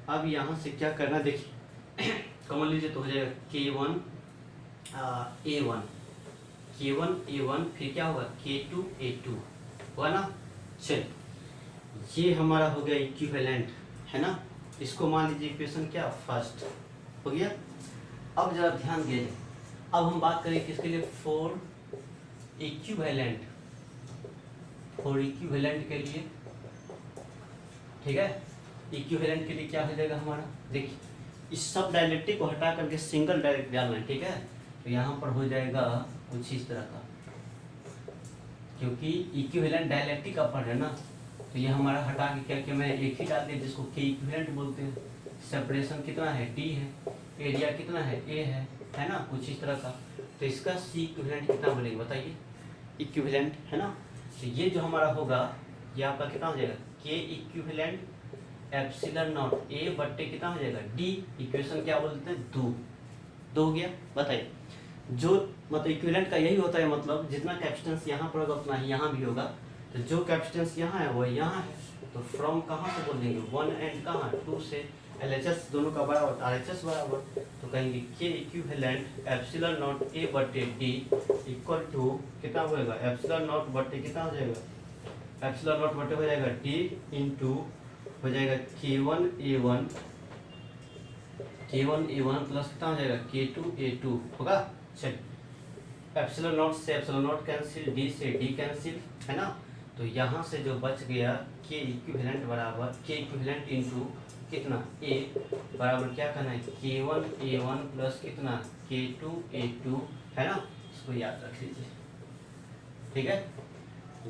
A: अब यहाँ से क्या करना देखिए कॉमन लीजिए तो हो जाएगा K1 A1 फिर क्या होगा K2 A2 हुआ ना। चल ये हमारा हो गया इक्विवेलेंट है ना, इसको मान लीजिए इक्वेशन क्या फर्स्ट हो गया। अब जरा ध्यान दीजिए, अब हम बात करें किसके लिए, फॉर इक्विवेलेंट के लिए, ठीक है। इक्विवेलेंट के लिए क्या हो जाएगा हमारा, देखिए इस सब डायलेक्ट्रिक को हटा करके सिंगल डायरेक्ट डालना है, ठीक है। तो यहाँ पर हो जाएगा कुछ इस तरह का, क्योंकि इक्विवेलेंट डायलेक्ट्रिक का पढ़ है ना, तो ये हमारा हटा के क्या किया मैं एक ही डाल दिया जिसको के इक्विवेलेंट बोलते हैं। सेपरेशन कितना है D है, एरिया कितना है A है ना, कुछ इस तरह का। तो इसका C इक्विवेलेंट कितना बनेगा बताइए, इक्विवेलेंट है ना। तो ये जो हमारा होगा ये आपका कितना हो जाएगा के इक्विवेलेंट एप्सिलॉन नॉट A बट्टे कितना हो जाएगा D, इक्वेशन क्या बोलते हैं दो हो गया। बताइए जो मतलब इक्विवेलेंट का यही होता है, मतलब जितना कैपेसिटेंस यहाँ पर होगा उतना ही यहाँ भी होगा, तो जो कैपेसिटेंस यहाँ है वो यहाँ है, तो फ्रॉम कहाँ से बोल देंगे 1 एंड कहाँ 2 से, LHS दोनों का बराबर RHS बराबर, तो कहेंगे के इक्विवेलेंट एप्सिलॉन नॉट A बटे D इक्वल टू कितना होगा एप्सिलॉन नॉट बटे कितना हो जाएगा, एप्सिलॉन नॉट बटे हो जाएगा D इंटू हो जाएगा K1 A1 प्लस कितना हो जाएगा K2 A2 होगा। चल एप्सिलॉन नॉट से एप्सिलॉन नॉट कैंसिल, D से D कैंसिल है ना, तो यहाँ से जो बच गया के इक्विवेलेंट बराबर के इक्विवेलेंट इंटू कितना A बराबर क्या करना है K1 A1 प्लस कितना K2 A2 है ना, इसको याद रख लीजिए, ठीक है।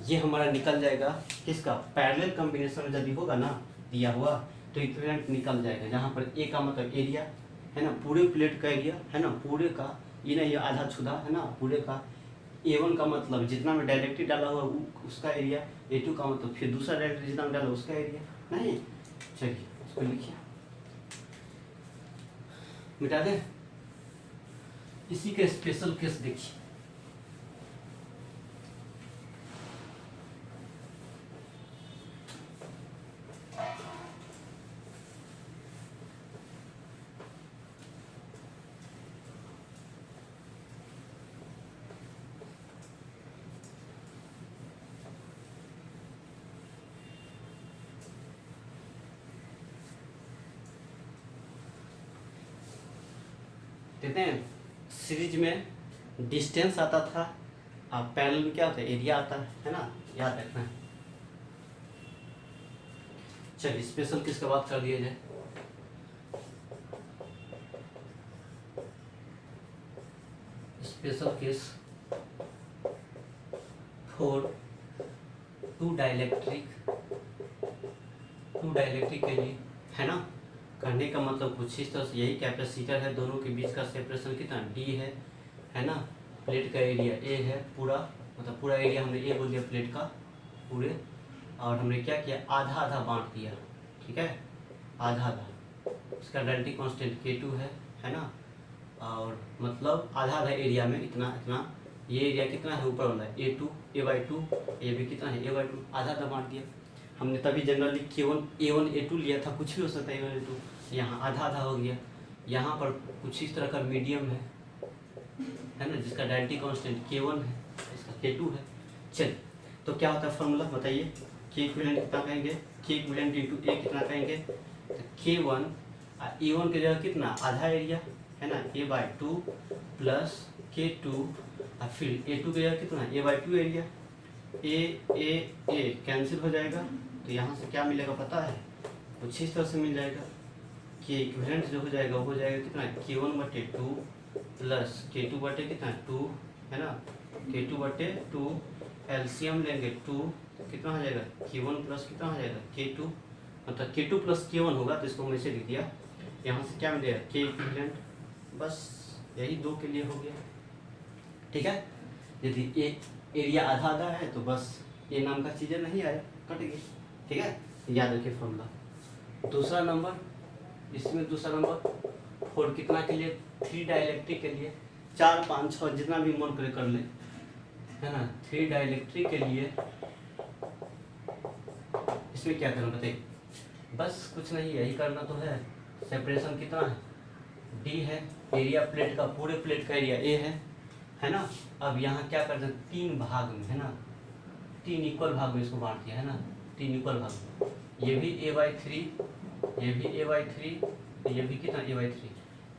A: ये हमारा निकल जाएगा किसका, पैरेलल कॉम्बिनेशन जब भी होगा ना दिया हुआ तो इक्विवेलेंट निकल जाएगा, जहाँ पर A का मतलब एरिया है ना, पूरे प्लेट का एरिया है ना, पूरे का ये नहीं आधा छुदा है ना, पूरे का A1 का मतलब जितना में डायरेक्टली डाला हुआ उसका एरिया, A2 का मतलब फिर दूसरा डायरेक्टली जितना में डाला उसका एरिया नहीं। चलिए इसको लिखिए, मिटा दें। इसी के स्पेशल केस देखिए, देखते हैं सीरीज में डिस्टेंस आता था, अब पैरेलल में क्या होता है एरिया आता है ना, याद रखना है। चलिए स्पेशल किसका बात कर दिया जाए, special case for two dielectric के लिए है ना। करने का मतलब कुछ इस तरह से, यही कैपेसिटर है, दोनों के बीच का सेपरेशन कितना D है ना, प्लेट का एरिया A है पूरा, मतलब पूरा एरिया हमने A बोल दिया प्लेट का पूरे, और हमने क्या किया आधा आधा बांट दिया, ठीक है आधा आधा। इसका डेल्टी कांस्टेंट K2 है ना, और मतलब आधा आधा एरिया में इतना इतना, ये एरिया कितना है ऊपर वाला A2 A/2, ये भी कितना है A/2, आधा आधा बांट दिया हमने, तभी जनरली A1 A2 लिया था, कुछ भी हो सकता है A1 A2, यहाँ आधा आधा हो गया। यहाँ पर कुछ इस तरह का मीडियम है ना, जिसका डेल्टी कांस्टेंट K1 है, इसका K2 है। चल तो क्या होता है फॉर्मूला बताइए, के इक्विवेलेंट कितना कहेंगे, के इक्विवेलेंट इंटू A कितना कहेंगे, तो K1 A1 के जगह कितना आधा एरिया है ना A/2 प्लस K2 और फिर A2 के जगह कितना A/2 एरिया, ए कैंसिल हो जाएगा, तो यहाँ से क्या मिलेगा पता है, कुछ इस तरह से मिल जाएगा कि इक्विवेलेंट जो हो जाएगा वो हो जाएगा कितना, K1/2 प्लस K2 बटे कितना 2 है ना, K2/2 एलसीएम लेंगे 2, कितना हो जाएगा K1 प्लस कितना हो जाएगा K2, मतलब K2 प्लस K1 होगा, तो इसको वैसे लिख दिया। यहाँ से क्या मिलेगा K इक्विवेलेंट, बस यही 2 के लिए हो गया। ठीक है, यदि एरिया आधा आधा है तो बस ये नाम का चीज़ें नहीं आया, कट गई। ठीक है, याद रखिए फॉर्मूला। दूसरा नंबर, इसमें दूसरा नंबर 4 कितना के लिए, 3 डाइलेक्ट्रिक के लिए, 4 5 6 जितना भी मन करे कर ले, है ना। 3 डाइलेक्ट्रिक के लिए इसमें क्या करना बताइए, बस कुछ नहीं यही करना तो है। सेपरेशन कितना है, डी है, एरिया प्लेट का, पूरे प्लेट का एरिया ए है ना। अब यहाँ क्या करते हैं, 3 भाग में, है ना, 3 इक्वल भाग में इसको बांट दिया, है ना, 3 इक्वल भाग में। ये भी a/3, ये भी a/3, ये भी कितना a/3,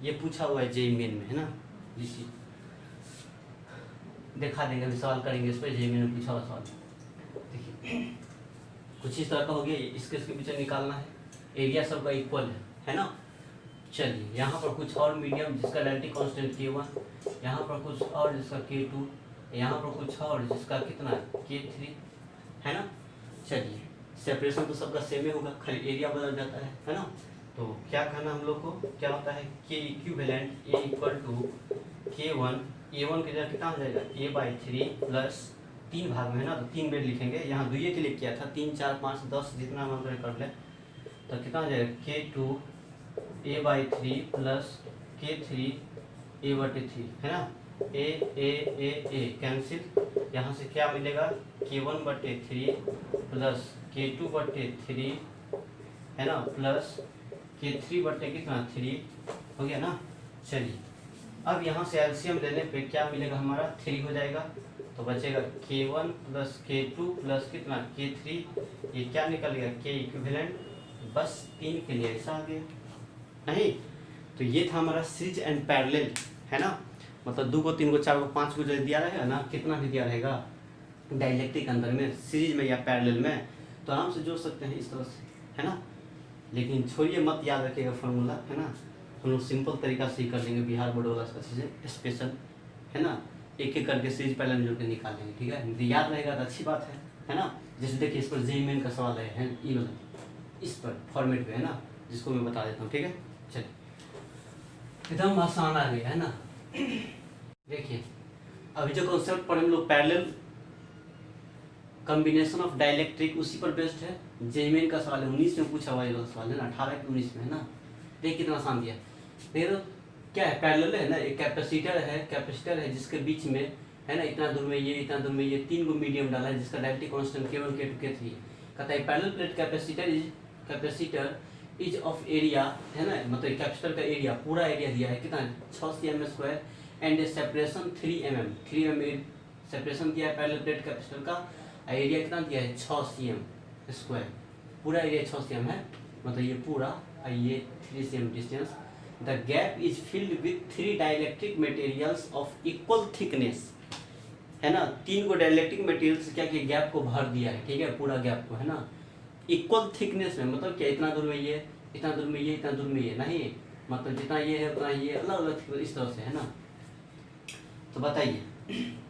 A: ये पूछा हुआ है जेईई मेन में, है ना। इसी दिखा देंगे, अभी सवाल करेंगे इस पर, जेईई मेन में पूछा हुआ सवाल। देखिए कुछ इस तरह का हो गया, इसके पीछे निकालना है, एरिया सबका इक्वल है ना। चलिए यहाँ पर कुछ और मीडियम जिसका डायरेक्टरी कांस्टेंट K1, यहाँ पर कुछ और जिसका K2, यहाँ पर कुछ और जिसका कितना K3, है ना। चलिए सेपरेशन तो सबका सेम ही होगा, खाली एरिया बदल जाता है ना। तो क्या कहना हम लोग को, क्या होता है K equivalent A = K1, A1 की जगह कितना हो जाएगा a/3 प्लस 3 भाग में, है ना, तो 3 बेड लिखेंगे। यहाँ दुइये के लिए किया था, 3 4 5 10 जितना हम कर ले, तो कितना हो जाएगा K2 a/3 plus K3 a/3, है ना। ए कैंसिल, यहाँ से क्या मिलेगा K1/3 प्लस K2/3, है ना, प्लस K3 कितना 3 हो गया ना। चलिए अब यहाँ से एलसीएम लेने पे क्या मिलेगा, हमारा 3 हो जाएगा, तो बचेगा K1 प्लस K2 प्लस कितना K3, ये क्या निकल गया K इक्विवेलेंट, बस 3 के लिए ऐसा आ गया। नहीं तो ये था हमारा सीरीज एंड पैरेलल, है ना, मतलब 2 को 3 को 4 को 5 को जो दिया रहेगा ना, कितना भी दिया रहेगा डाइलेक्ट्रिक के अंदर में, सीरीज में या पैरेलल में, तो आराम से जोड़ सकते हैं इस तरह से, है ना। लेकिन छोड़िए मत, याद रखिएगा फार्मूला, है ना, हम लोग सिंपल तरीका से ही कर लेंगे, बिहार बोर्ड वाला चीज़ें स्पेशल, है ना, एक एक करके सीरीज पैरेलल जोड़ के निकालेंगे। ठीक है, यदि याद रहेगा तो अच्छी बात है ना। जैसे देखिए इस पर जेईई मेन का सवाल है ये वाला, इस पर फॉर्मेट पे, है ना, जिसको मैं बता देता हूँ। ठीक है, चलिए एकदम आसान आ गया, है ना। देखिए अभी जो कॉन्सेप्ट पढ़े हम लोग पैरेलल कॉम्बिनेशन ऑफ डाइलेक्ट्रिक, उसी पर बेस्ड है। जेईई मेन का सवाल है, 19 में पूछा हुआ ये सवाल, है ना, 18 के 19 में, है ना। देखिए कितना आसान दिया। देखो क्या है, पैरेलल है ना, एक कैपेसिटर है जिसके बीच में, है ना, इतना दूर में ये, इतना दूर में ये, 3 को मीडियम डाला है जिसका directory constant K1 K2 K3 कहता है। Parallel plate capacitor is of area, है ना, मतलब कैपेसिटर का एरिया, पूरा एरिया दिया है कितना 6 cm² and separation 3 mm separation दिया है पैरेलल प्लेट कैपेसिटर का। एरिया कितना दिया है 6 cm², पूरा एरिया 6 cm है, मतलब ये पूरा, ये 3 cm distance. The gap is filled with 3 dielectric materials of equal thickness, है ना, 3 को डाइलेक्ट्रिक मटेरियल से क्या किया, गैप को भर दिया है। ठीक है, पूरा गैप को, है ना, इक्वल थिकनेस में, मतलब क्या, इतना दूर में ये, इतना दूर में ये, इतना दूर में ये नहीं, मतलब जितना ये है उतना ये, अलग अलग इस तरह से, है ना। तो बताइए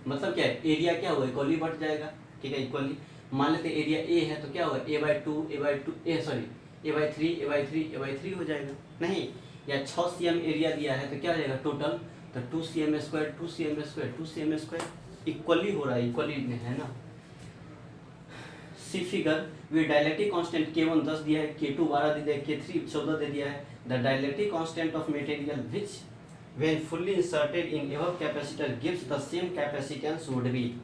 A: मतलब क्या है, एरिया क्या होगा, इक्वली बढ़ जाएगा। ठीक है, इक्वली मान लेते एरिया ए है तो क्या होगा a/3 हो जाएगा, नहीं, या 6 cm एरिया दिया है तो क्या हो जाएगा टोटल, तो 2 cm² इक्वली हो रहा है, इक्वली में, है ना। See figure we dielectric constant K1 10 दिया है, K2 12 दे दिया है, K3 14 दे दिया है। The dielectric constant of material which when fully inserted in above capacitor gives the same capacitance would be,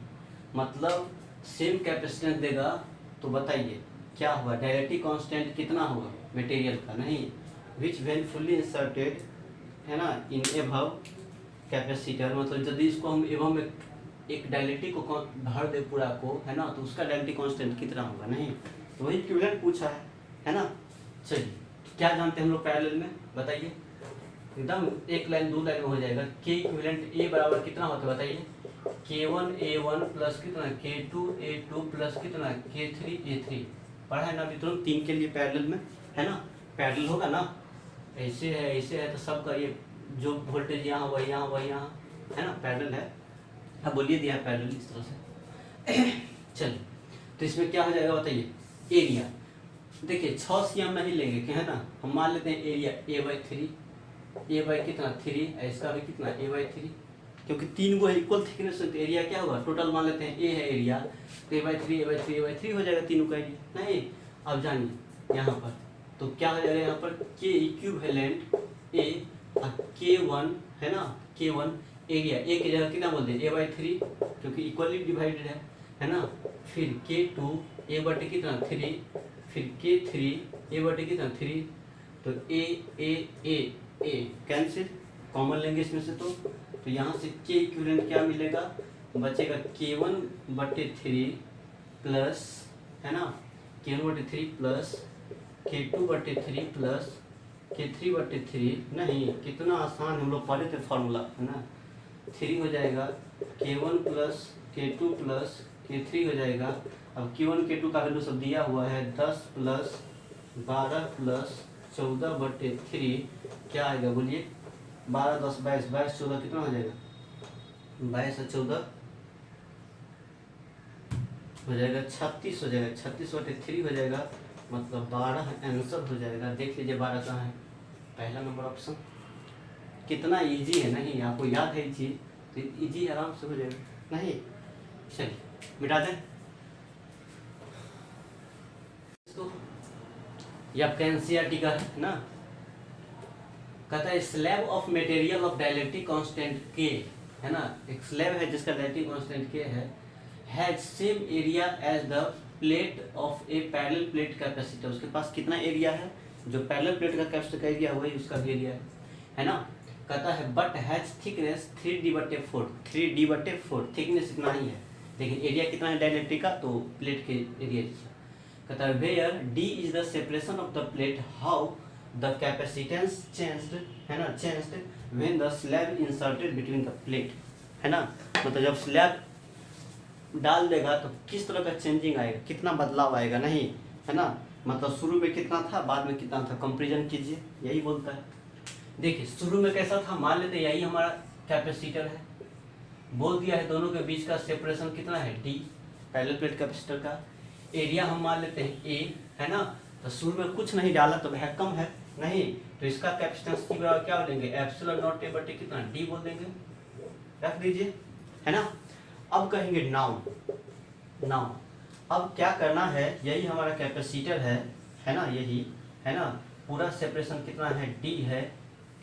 A: मतलब सेम कैपेसिटेंस देगा, तो बताइए क्या हुआ, डाइलेक्ट्रिक कांस्टेंट कितना होगा मटेरियल का, नहीं, व्हिच व्हेन फुल्ली इंसर्टेड, है ना, इन अबव कैपेसिटर, मतलब यदि इसको हम एबव में एक डाइलेक्ट्रिक को भर दे पूरा को, है ना, तो उसका डाइलेक्ट्रिक कांस्टेंट कितना होगा, नहीं, तो वही इक्विवेलेंट पूछा है ना। चलिए क्या जानते हैं हम लोग पैरेलल में, बताइए, एकदम एक लाइन 2 लाइन में हो जाएगा। K इक्विवेलेंट A बराबर कितना होता है बताइए, K1A1 प्लस कितना K2A2 प्लस कितना K3A3। पढ़ा है ना मित्रों, 3 के लिए पैरेलल में है ना, पैरेलल होगा ना, ऐसे है तो सबका ये जो वोल्टेज यहाँ वही यहाँ वही यहाँ है ना, पैरेलल है। अब बोलिए दिया पैरेलल इस तरह से। चलिए तो इसमें क्या हो जाएगा बताइए, एरिया देखिए 6 सीएम नहीं लेंगे क्या है ना, हम मान लेते हैं एरिया A/3, ए बाई कितना 3, इसका भी कितना A/3, क्योंकि 3 को इक्वल थिकनेस है तो एरिया क्या होगा, टोटल मान लेते हैं ए है एरिया तो A/3 हो जाएगा तीनों का एरिया। नहीं अब जानिए यहाँ पर तो क्या हो जाएगा, यहाँ पर K इक्विवेलेंट A और K1 है ना, K1 एरिया ए की जगह कितना बोलते हैं A/3 क्योंकि इक्वली डिवाइडेड है ना, फिर K2 A/3 कितना 3, फिर K3 A/3 कितना 3, तो ए कैंसिल, कॉमन लेंगे इसमें से तो यहाँ से K इक्विवेलेंट क्या मिलेगा, बचेगा K1/3 प्लस है ना, K1/3 plus K2/3 plus K3/3, नहीं कितना आसान हम लोग पढ़े थे फॉर्मूला है ना, 3 हो जाएगा K1 plus K2 plus K3 हो जाएगा। अब K1 K2 का वैल्यू सब दिया हुआ है 10 प्लस 12 प्लस 14/3 क्या आएगा बोलिए, 12 10 22 22 14 कितना हो जाएगा, 22 और 14 हो जाएगा 36 हो जाएगा, 36/3 हो जाएगा, मतलब 12 आंसर हो जाएगा। देख लीजिए 12 कहाँ है, पहला नंबर ऑप्शन। कितना इजी है, नहीं आपको याद है ये चीज़ तो इजी आराम से हो जाएगा। नहीं चलिए मिटा दें इसको, ये आपका एनसीईआरटी का है ना, कहता है slab of material of dielectric constant के है ना, एक स्लैब है जिसका डाइलेक्ट्रिक कांस्टेंट के है, has same area as the plate of a parallel plate capacitor. उसके पास कितना एरिया है, जो पैरेलल प्लेट का कैपेसिटर का एरिया वही उसका भी एरिया है ना। कहता है but has thickness 3D/4, 3D/4 thickness इतना ही है, लेकिन एरिया कितना है डाइलेक्ट्रिक का, तो प्लेट के एरिया। कहता है where D is the separation of the plate, how the capacitance changed है ना, changed when the slab inserted between the plate है ना, मतलब जब स्लैब डाल देगा तो किस तरह का चेंजिंग आएगा, कितना बदलाव आएगा, नहीं है ना, मतलब शुरू में कितना था बाद में कितना था, कंपेरिजन कीजिए, यही बोलता है। देखिए शुरू में कैसा था, मान लेते यही हमारा कैपेसिटर है, बोल दिया है दोनों के बीच का सेपरेशन कितना है D, पैरेलल प्लेट कैपेसिटर का एरिया हम मान लेते हैं A है ना, तो शुरू में कुछ नहीं डाला तो वह कम है, नहीं तो इसका कैपेसिटेंस की बराबर क्या बोलेंगे, ε0A/T कितना D बोल देंगे, रख दीजिए है ना। अब कहेंगे नाउ अब क्या करना है, यही हमारा कैपेसिटर है ना, यही है ना, पूरा सेपरेशन कितना है D है,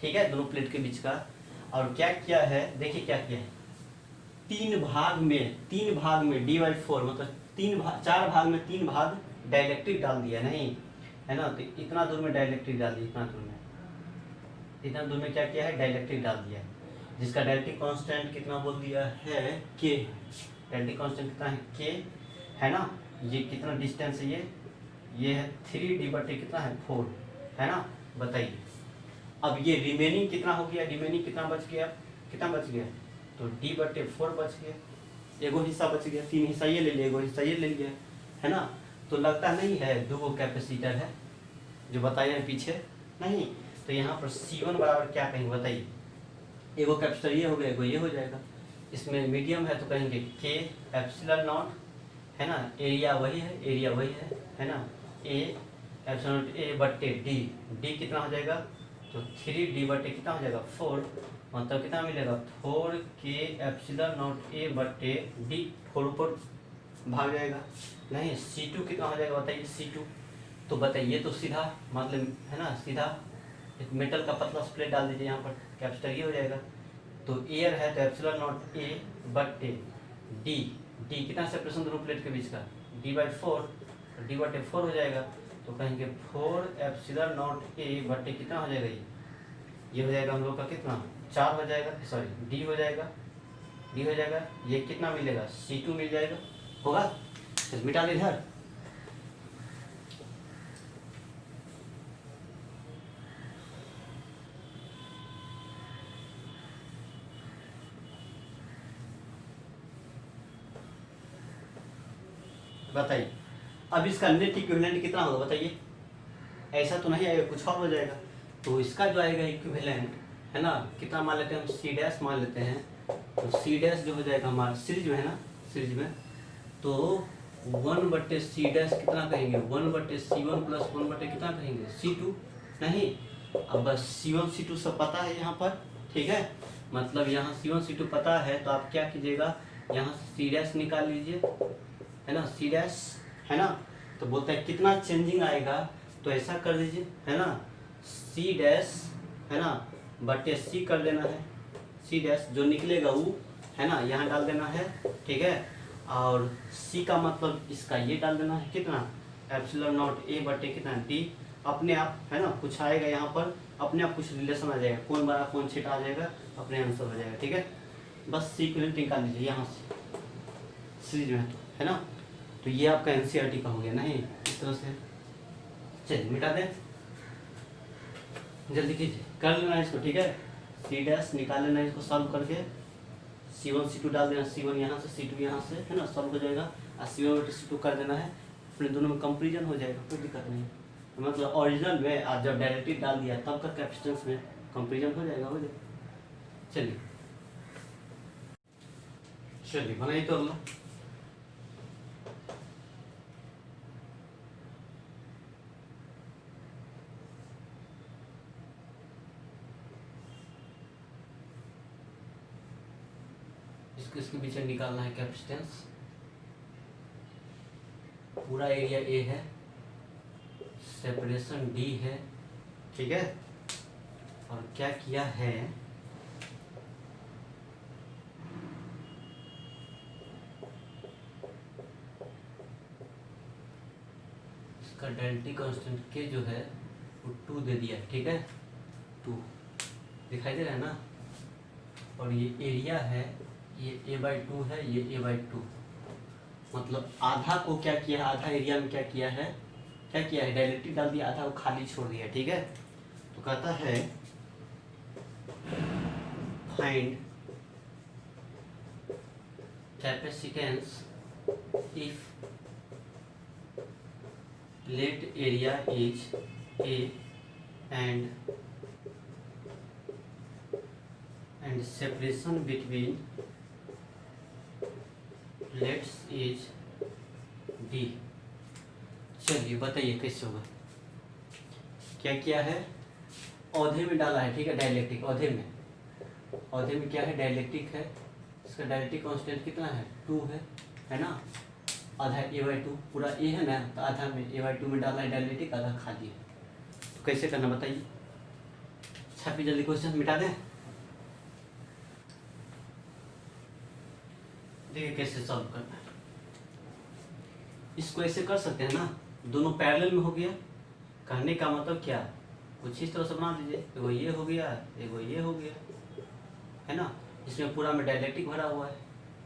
A: ठीक है, दोनों प्लेट के बीच का। और क्या किया है, देखिए क्या किया है, 3 भाग में D/4 मतलब 4 भाग में 3 भाग डाइलेक्ट्रिक डाल दिया, नहीं है ना, तो इतना दूर में डाइलेक्ट्रिक डाल दिया, इतना दूर में क्या किया है, डाइलेक्ट्रिक डाल दिया, जिसका डाइलेक्ट्रिक कांस्टेंट कितना बोल दिया है K, डाइलेक्ट्रिक कांस्टेंट कितना है K है ना, ये कितना डिस्टेंस है, ये है 3D/T कितना है 4 है ना, बताइए। अब ये रिमेनिंग कितना हो गया, रिमेनिंग कितना बच गया, तो D/4 बच गया, एगो हिस्सा बच गया, 3 हिस्सा ये ले लिया, एगो हिस्सा ये ले लिया है ना, तो लगता नहीं है 2 कैपेसिटर है जो बताया है पीछे, नहीं तो यहाँ पर C1 बराबर क्या कहेंगे बताइए, एगो कैपेसिटर ये हो गया, एगो ये हो जाएगा, इसमें मीडियम है तो कहेंगे K ε0 है ना, एरिया वही है ना, D कितना हो जाएगा, तो 3D/T कितना हो जाएगा 4, मतलब कितना मिलेगा 4K ε0A/D, 4 ऊपर भाग जाएगा, नहीं C2 कितना हो जाएगा बताइए, C2 तो बताइए, तो सीधा मतलब है ना, सीधा एक मेटल का पतला प्लेट डाल दीजिए यहाँ पर, कैपेसिटर ये हो जाएगा, तो एयर है तो ε0A/D, D कितना सेपरेशन दोनों प्लेट के बीच का D/4, D/4 हो जाएगा, तो कहेंगे 4 ε0A/T कितना हो जाएगा, ये हो जाएगा हम लोग का कितना 4 हो जाएगा, सॉरी D हो जाएगा, ये कितना मिलेगा C2 मिल जाएगा, होगा, तो मिटा दे इधर। बताइए अब इसका नेट इक्विवेलेंट कितना होगा बताइए। ऐसा तो नहीं आएगा, कुछ और हो जाएगा। तो इसका जो आएगा इक्विवेलेंट है ना, कितना मान लेते हैं हम, सी डैश मान लेते हैं। तो सी डैश जो हो जाएगा हमारा सीरीज में है ना, सीरीज में तो 1/c डैश कितना कहेंगे, 1/c1 प्लस 1/ कितना कहेंगे c2 नहीं। अब बस c1 c2 सब पता है यहाँ पर, ठीक है। मतलब यहाँ c1 c2 पता है तो आप क्या कीजिएगा, यहाँ से सी डैश निकाल लीजिए, है ना, सी डैश है ना। तो बोलता है कितना चेंजिंग आएगा, तो ऐसा कर दीजिए है ना, सी डैश है ना बटे सी कर देना है, सी डैश जो निकलेगा वो है ना यहाँ डाल देना है, ठीक है। और सी का मतलब इसका ये डाल देना है कितना, एप्सिलॉन नॉट ए बटे कितना डी, अपने आप है ना कुछ आएगा यहाँ पर, अपने आप कुछ रिलेशन आ जाएगा, कौन बड़ा कौन छोटा आ जाएगा, अपने आंसर हो जाएगा, ठीक है। बस सी इक्विवेलेंट निकाल लीजिए यहाँ से सीरीज में है ना। तो ये आपका एनसीईआरटी का हो गया नहीं, इस तरह से। चलिए मिटा दें, जल्दी कीजिए, कर लेना इसको, ठीक है। सी डैश निकाल लेना इसको सॉल्व करके, c1 c2 डाल देना, c1 यहाँ से c2 यहाँ से है ना, सॉल्व हो जाएगा। और c1 बटे c2 कर देना है, फिर दोनों में कंपेरिजन हो जाएगा, कोई दिक्कत नहीं है। मतलब ओरिजिनल में आज जब डायरेक्टली डाल दिया तब का कैपेसिटेंस में कंपेरिजन हो जाएगा, हो जाएगा। चलिए चलिए बनाइए तो अगला। इसके पीछे निकालना है कैपेसिटेंस, पूरा एरिया ए है, सेपरेशन डी है, ठीक है। और क्या किया है, इसका डेल्टी कांस्टेंट के जो है वो 2 दे दिया, ठीक है, 2 दिखाई दे रहा है ना। और ये एरिया है, ये a/2 है, ये a/2, मतलब आधा को क्या किया, आधा एरिया में क्या किया है, डायरेक्टली डाल दिया, आधा को खाली छोड़ दिया, ठीक है। तो कहता है find capacitance if late area is a and separation between plates is d। चलिए बताइए कैसे होगा, क्या किया है, औधे में डाला है, ठीक है, डाइलेक्ट्रिक औधे में क्या है, डाइलेक्ट्रिक है, इसका डाइलेक्ट्रिक कांस्टेंट कितना है, 2 है ना। आधा a/2 पूरा a है ना, तो आधा में a/2 में डाला है डाइलेक्ट्रिक, आधा खाली है। तो कैसे करना बताइए, छापी जल्दी, क्वेश्चन मिटा दें। देखिए कैसे सॉल्व करना है, इसको ऐसे कर सकते हैं ना, दोनों पैरेलल में हो गया। कहने का मतलब क्या, कुछ इस तरह से बना दीजिए, एगो ये हो गया, एगो ये हो गया, है ना। इसमें पूरा में डाइलेक्ट्रिक भरा हुआ है,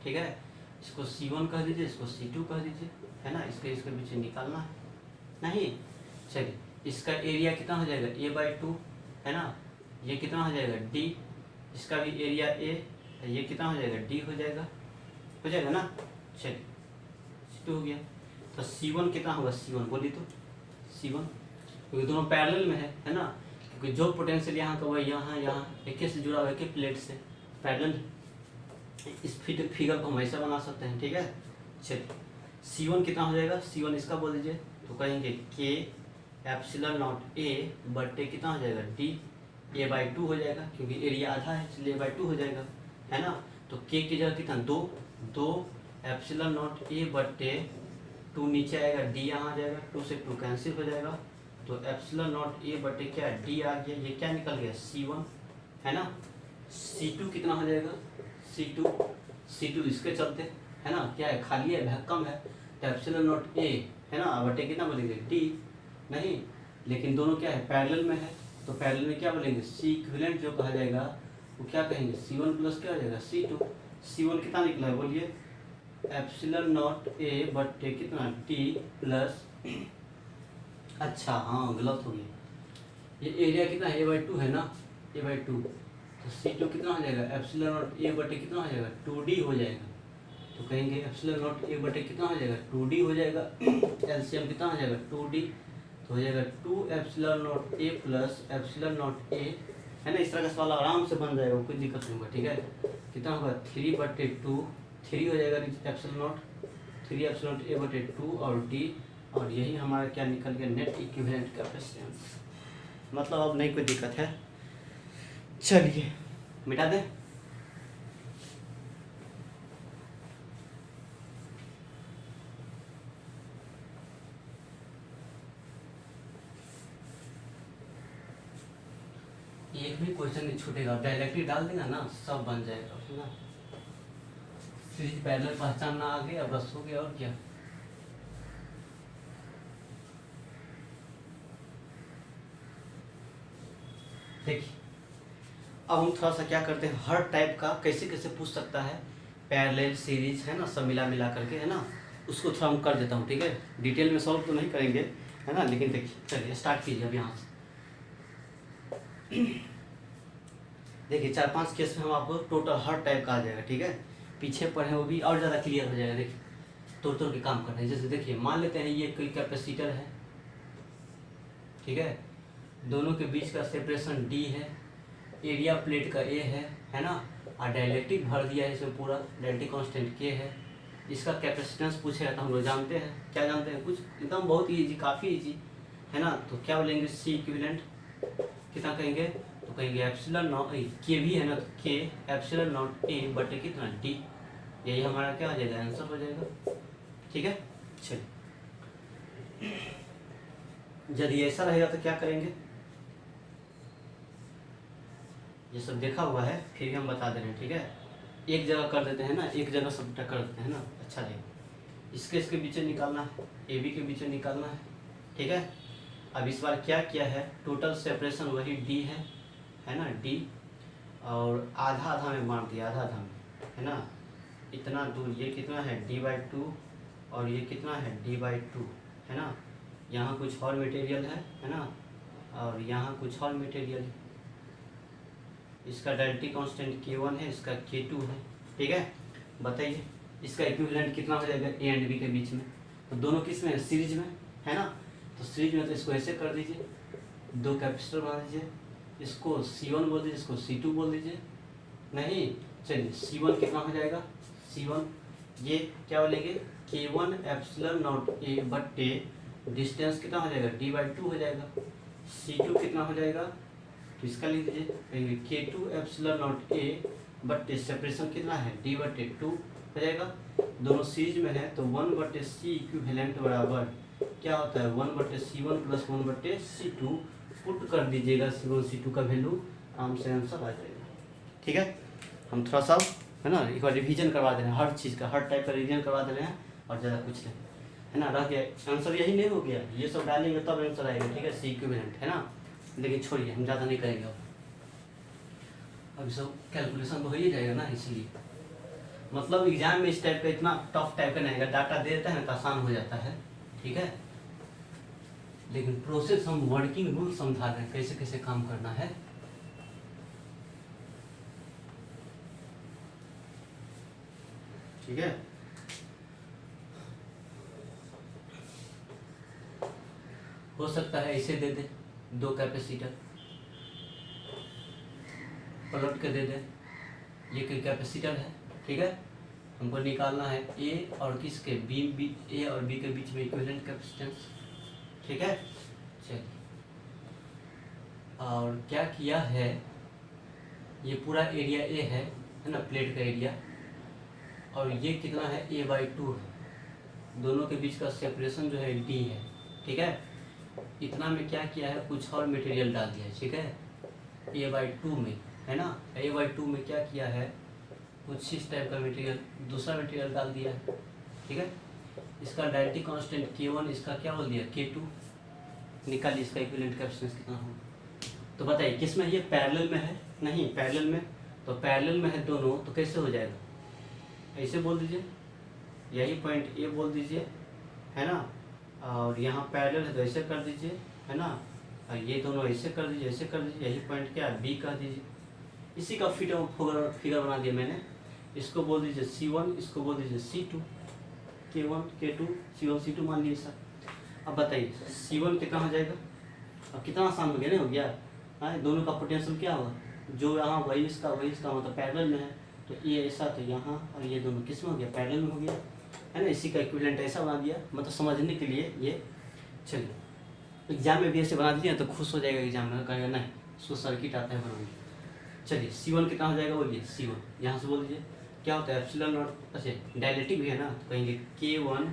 A: ठीक है। इसको C1 कह दीजिए, इसको C2 कह दीजिए, है ना। इसके पीछे निकालना है नहीं। चलिए इसका एरिया कितना हो जाएगा, a/2 है ना, ये कितना हो जाएगा d, इसका भी एरिया a, ये कितना हो जाएगा d हो जाएगा ना। चलिए C2 हो गया, तो C1 कितना होगा, C1 बोलिए तो C1, क्योंकि दोनों पैरेलल में है ना, क्योंकि जो पोटेंशियल यहाँ का वह यहाँ एक से जुड़ा हुआ, एक प्लेट से पैरेलल। इस फिगर को हम ऐसा बना सकते हैं, ठीक है। चलिए C1 कितना हो जाएगा, C1 इसका बोल दीजिए, तो कहेंगे K एप्सिलॉन नॉट A बटे कितना हो जाएगा D, a/2 हो जाएगा, क्योंकि एरिया आधा है इसलिए a/2 हो जाएगा, है ना। तो K की जगह कितना, 2 एप्सिलॉन नॉट A बटे 2 नीचे आएगा, D यहाँ आ जाएगा, 2 से 2 कैंसिल हो जाएगा, तो एप्सिलॉन नॉट A बटे क्या D आ गया, ये क्या निकल गया C1, है ना। C2 कितना हो जाएगा, C2 इसके चलते है ना, क्या है, खाली है, भक्कम है, तो एप्सिलॉन नॉट A है ना बटे कितना बोलेंगे D नहीं, लेकिन दोनों क्या है, पैरेलल में है, तो पैरेलल में क्या बोलेंगे, सी इक्विवेलेंट जो कहा जाएगा वो क्या कहेंगे, C1 प्लस क्या हो जाएगा C2। C1 कितना निकला है बोलिए, एप्सिलॉन नॉट A बटे कितना D प्लस, अच्छा हाँ गलत हो गया, ये एरिया कितना है, a/2 है ना, a/2, तो C2 कितना हो जाएगा, एप्सिलॉन नॉट A बटे कितना हो जाएगा 2D हो जाएगा, तो कहेंगे एप्सिलॉन नॉट ए बटे कितना हो जाएगा 2d हो जाएगा, एलसीएम कितना हो जाएगा 2d, तो हो जाएगा 2 epsilon not a plus epsilon not a, है ना। इस तरह का सवाल आराम से बन जाएगा, कोई दिक्कत नहीं होगा, ठीक है। कितना होगा 3/2, 3 हो जाएगा epsilon not, 3 epsilon not a बटे 2 और d, और यही हमारा क्या निकल गया नेट इक्विवेलेंट कैपेसिटेंस। मतलब अब नहीं कोई दिक्कत है, चलिए मिटा दें। एक भी क्वेश्चन नहीं छूटेगा, डायरेक्टली डाल देगा ना सब बन जाएगा ना। सीरीज पैरेलल पहचानना आ गया, बस हो गया और क्या। देखिए अब हम थोड़ा सा क्या करते हैं, हर टाइप का कैसे कैसे पूछ सकता है, पैरेलल सीरीज है ना, सब मिला मिला करके, है ना, उसको थोड़ा हम कर देता हूँ, ठीक है। डिटेल में सॉल्व तो नहीं करेंगे, है ना, लेकिन देखिए चलिए स्टार्ट कीजिए अब यहाँ से। देखिए 4-5 केस में हम आपको टोटल हर टाइप का आ जाएगा, ठीक है। पीछे पढ़े वो भी और ज़्यादा क्लियर हो जाएगा। देखिए तोड़ तोड़ के काम कर रहे हैं। जैसे देखिए मान लेते हैं ये कोई कैपेसिटर है, ठीक है, दोनों के बीच का सेपरेशन d है, एरिया प्लेट का a है ना, और डाइलेक्ट्रिक भर दिया है इसमें पूरा, डाइलेक्ट्रिक कांस्टेंट k है। इसका कैपेसिटेंस पूछेगा तो हम लोग जानते हैं, क्या जानते हैं, कुछ एकदम बहुत ईजी, काफ़ी ईजी, है ना। तो क्या बोलेंगे सी इक्विवेलेंट कितना कहेंगे, तो कहेंगे एप्सिलॉन नॉट के भी है ना, तो के एप्सिलॉन नॉट ए बटे कितना डी, यही हमारा क्या हो जाएगा आंसर हो जाएगा, ठीक है। चलिए यदि ऐसा रहेगा तो क्या करेंगे, ये सब देखा हुआ है फिर भी हम बता दे रहे हैं, ठीक है। एक जगह कर देते हैं ना, एक जगह सबटा कर देते हैं ना, अच्छा रहेगा। इसके बीच निकालना है, ए बी के बीच निकालना है, ठीक है। अब इस बार क्या किया है, टोटल सेपरेशन वही डी है ना, डी, और आधा आधा में बांट दिया, आधा आधा में, है ना। इतना दूर ये कितना है d/2 और ये कितना है d/2, है ना। यहाँ कुछ और मटेरियल है ना, और यहाँ कुछ और मटेरियल है। इसका डाइलेक्ट्रिक कांस्टेंट K1 है, इसका K2 है, ठीक है। बताइए इसका इक्विवेलेंट कितना हो जाएगा ए एंड बी के बीच में, तो दोनों किस में है सीरीज में, है ना। तो सीरीज में तो इसको ऐसे कर दीजिए, दो कैपेसिटर बना दीजिए, इसको C1 बोल दीजिए, इसको C2 बोल दीजिए। नहीं चलिए C1 कितना हो जाएगा, C1 ये क्या बोलेंगे K1 एप्सिलॉन नॉट ए बटे डिस्टेंस कितना हो जाएगा d/2 हो जाएगा। C2 कितना हो जाएगा, तो इसका लिख दीजिए, कहेंगे K2 एप्सिलॉन नॉट ए बटे सेपरेशन कितना है d/2 हो जाएगा। दोनों सीरीज में है तो 1/c इक्विवेलेंट बराबर क्या होता है 1/C1 प्लस 1/C2, पुट कर दीजिएगा C1 C2 का वैल्यू, आराम से आंसर आ जाएगा, ठीक है। हम थोड़ा सा है ना एक बार रिवीजन करवा दे रहे हैं, हर चीज़ का, हर टाइप का रिवीजन करवा दे रहे हैं, और ज़्यादा कुछ नहीं, है ना। रह गया आंसर, यही नहीं हो गया, ये सब डालेंगे तब आंसर आएगा, ठीक है, सी इक्विवेलेंट, है ना। लेकिन छोड़िए हम ज़्यादा नहीं करेंगे अब सब कैलकुलेशन तो हो ही जाएगा ना, इसलिए मतलब एग्जाम में इस टाइप का इतना टफ टाइप का नहीं आएगा, डाटा दे देता है ना तो आसान हो जाता है, ठीक है। लेकिन प्रोसेस हम वर्किंग रूल समझा रहे हैं, कैसे कैसे काम करना है। ठीक है, हो सकता है ऐसे दे दे, दो कैपेसिटर पलट के दे दे, ये कोई कैपेसिटर है, ठीक है। हमको निकालना है ए और किसके बी ए और बी के बीच में इक्विवेलेंट कैपेसिटेंस, ठीक है। चलिए और क्या किया है, ये पूरा एरिया ए है ना, प्लेट का एरिया, और ये कितना है a/2 है, दोनों के बीच का सेपरेशन जो है d है, ठीक है। इतना में क्या किया है, कुछ और मटेरियल डाल दिया है, ठीक है, a/2 में, है ना। a/2 में क्या किया है, कुछ इस टाइप का मटेरियल, दूसरा मटेरियल डाल दिया है, ठीक है। इसका डाइलेक्ट्रिक कांस्टेंट K1, इसका क्या बोल दिया K2, निकालिए इसका इक्विवेलेंट कैपेसिटेंस कितना होगा। तो बताइए किस में, ये पैरेलल में है, नहीं पैरेलल में, तो पैरेलल में है दोनों, तो कैसे हो जाएगा, ऐसे बोल दीजिए, यही पॉइंट ए बोल दीजिए, है ना, और यहाँ पैरेलल है तो ऐसे कर दीजिए, है ना, और ये दोनों ऐसे कर दीजिए, ऐसे कर दीजिए, यही पॉइंट क्या बी कर दीजिए। इसी का फिगर बना दिया मैंने, इसको बोल दीजिए C1, इसको बोल दीजिए C2, K1 K2 C1 C2 मान लीजिए सर। अब बताइए C1 कितना हो जाएगा, अब कितना आसान हो गया नहीं हो गया, हाँ दोनों का पोटेंशियल क्या होगा, जो यहाँ वही इसका मतलब पैरेलल में है, तो ये ऐसा तो यहाँ और ये दोनों किस में हो गया, पैरेलल में हो गया, है ना। इसी का इक्विवेलेंट ऐसा बना दिया, मतलब समझने के लिए ये। चलिए एग्जाम में भी ऐसे बना दीजिए तो खुश हो जाएगा, एग्जाम में कहेगा नहीं उसको सर्किट आता है बनाने। चलिए C1 कितना हो जाएगा बोलिए, C1 यहाँ से बोल दीजिए क्या होता है एप्सिलॉन नॉट, अच्छा डायलेक्ट्रिक भी है ना, तो कहेंगे K1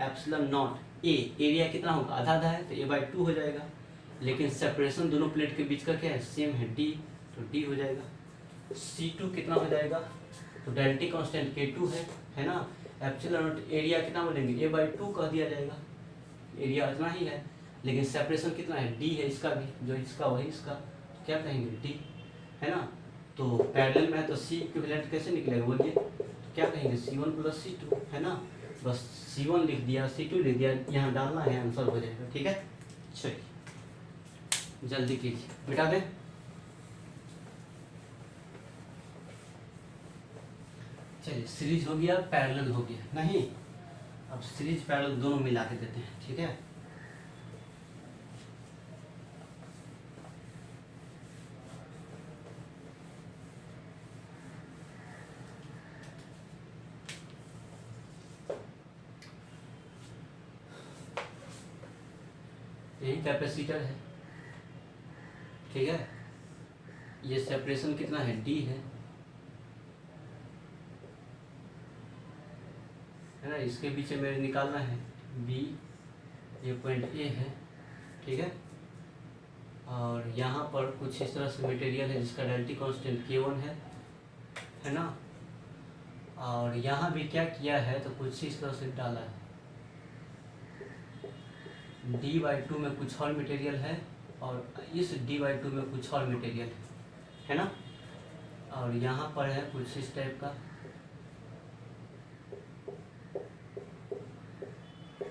A: epsilon not a, area कितना होगा आधा आधा है तो A/2 हो जाएगा, लेकिन सेपरेशन दोनों प्लेट के बीच का क्या है सेम है D, तो D हो जाएगा। C2 कितना हो जाएगा, तो डायलेक्ट्रिक कांस्टेंट K2 है ना, एप्सिलॉन नॉट एरिया कितना बोलेंगे A/2 कह दिया जाएगा, एरिया इतना ही है, लेकिन सेपरेशन कितना है D है, इसका भी जो इसका वही इसका, तो क्या कहेंगे D, है ना। तो पैरेलल में है तो C इक्विवेलेंट कैसे निकलेगा बोलिए, तो क्या कहेंगे C1 + C2, है ना, बस C1 लिख दिया C2 लिख दिया, यहाँ डालना है आंसर हो जाएगा, ठीक है। चलिए जल्दी कीजिए, मिटा दें। चलिए सीरीज हो गया, पैरेलल हो गया, नहीं अब सीरीज पैरेलल दोनों मिला के देते हैं, ठीक है। यही कैपेसिटर है, ठीक है, ये सेपरेशन कितना है D है ना, इसके पीछे मेरे निकालना है B, ये पॉइंट A है, ठीक है, और यहाँ पर कुछ इस तरह से मटेरियल है जिसका डेल्टी कांस्टेंट K1 है ना, और यहाँ भी क्या किया है तो कुछ इस तरह से डाला है, D/2 में कुछ और मटेरियल है और इस D/2 में कुछ और मटेरियल है ना, और यहाँ पर है कुछ इस टाइप का,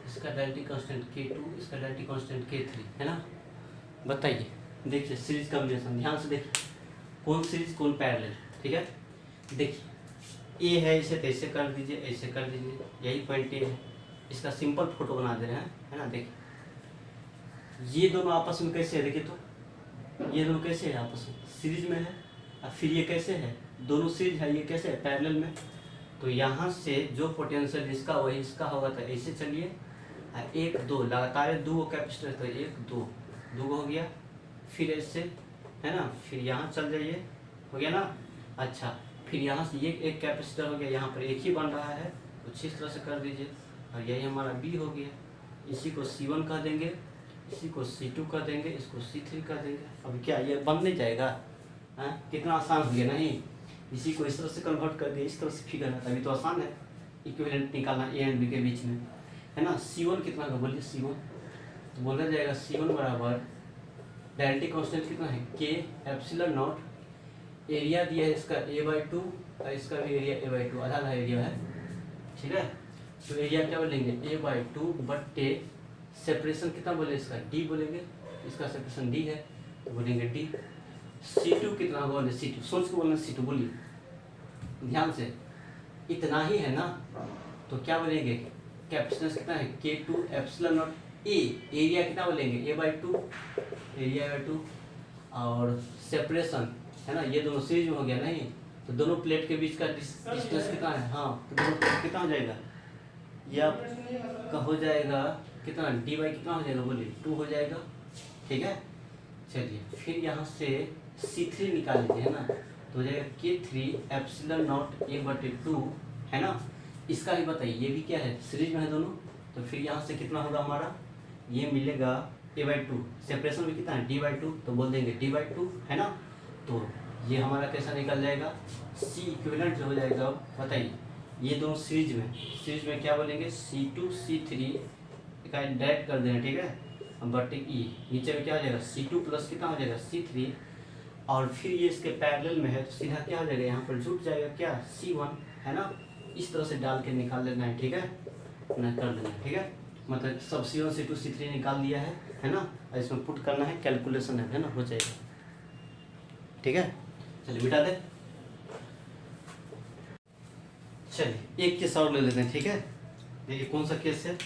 A: इसका डेल्टी कांस्टेंट K2, इसका डेल्टी कांस्टेंट K3, है ना। बताइए देखिए सीरीज कॉम्बिनेशन ध्यान से देखिए, कौन सीरीज कौन पैरेलल, ठीक है। देखिए ए है, इसे ऐसे कर दीजिए, ऐसे कर दीजिए, यही पॉइंट ए है, इसका सिंपल फोटो बना दे रहे हैं, है ना। देखिए ये दोनों आपस में कैसे है, देखिए तो ये दोनों कैसे है आपस में सीरीज में है, और फिर ये कैसे है दोनों सीरीज है, ये कैसे है पैरेलल में, तो यहाँ से जो पोटेंशियल इसका वही इसका होगा, तो ऐसे चलिए 1 2 लगातार 2 कैपेसिटर, तो 1 2 हो गया, फिर ऐसे, है ना, फिर यहाँ चल जाइए, हो गया ना। अच्छा फिर यहाँ से ये एक कैपेसिटर हो गया, यहाँ पर एक ही बन रहा है, कुछ इस तरह से कर दीजिए, और यही हमारा B हो गया, इसी को C1 कह देंगे, इसी को C2 कर देंगे, इसको C3 कर देंगे। अब क्या ये बन नहीं जाएगा, हाँ कितना आसान हो गया, नहीं इसी को इस तरह से कन्वर्ट कर दिया, इस तरह से फिगर है, तभी तो आसान है इक्विवेलेंट निकालना A और B के बीच में, है ना। C1 कितना का बोलिए, C1 तो बोला जाएगा C1 बराबर डायलेक्ट्रिक कांस्टेंट कितना है K एप्सिलॉन नॉट, एरिया दिया है इसका A/2 और इसका भी एरिया A/2 आधा आधा एरिया है, ठीक है। तो एरिया क्या बोलेंगे A/2 बट्टे सेपरेशन कितना बोले इसका D बोलेंगे, इसका सेपरेशन D है तो बोलेंगे D। C2 कितना बोले, C2 सोच के बोलना, C2 बोलिए ध्यान से, इतना ही है ना, तो क्या बोलेंगे कैपेसिटेंस कितना है K2 epsilon not A, area कितना बोलेंगे A/2, एरिया A/2, और सेपरेशन है ना, ये दोनों सीरीज में हो गया, नहीं तो दोनों प्लेट के बीच का डिस्टेंस कितना है, हाँ तो दोनों प्लेट कितना हो जाएगा, ये आपका हो जाएगा कितना D/, कितना हो जाएगा बोलिए 2 हो जाएगा, ठीक है। चलिए फिर यहाँ से C3 निकाल लीजिए, है ना, तो हो जाएगा K3 एप्सिलॉन नॉट A/2, है ना। इसका भी बताइए, ये भी क्या है सीरीज में है दोनों, तो फिर यहाँ से कितना होगा हमारा, ये मिलेगा A/2, सेपरेशन भी कितना है D/2, तो बोल देंगे D/2, है ना। तो ये हमारा कैसा निकल जाएगा, C इक्विवेलेंट हो जाएगा। बताइए ये दोनों सीरीज में क्या बोलेंगे C2 C3 का डायरेक्ट कर देना, ठीक है, बट E नीचे में क्या हो जाएगा C2 प्लस कितना हो जाएगा C3, और फिर ये इसके पैरेलल में है तो सीधा क्या हो जाएगा, यहाँ पर जुट जाएगा क्या C1, है ना। इस तरह से डाल के निकाल लेना है, ठीक है ना, कर लेना है, ठीक है। मतलब सब C1 C2 C3 निकाल दिया है ना, और इसमें पुट करना है, कैलकुलेशन है ना, हो जाएगा, ठीक है। चलिए मिटा दे। चलिए एक केस और ले लेते हैं, ठीक है। देखिए कौन सा केस है।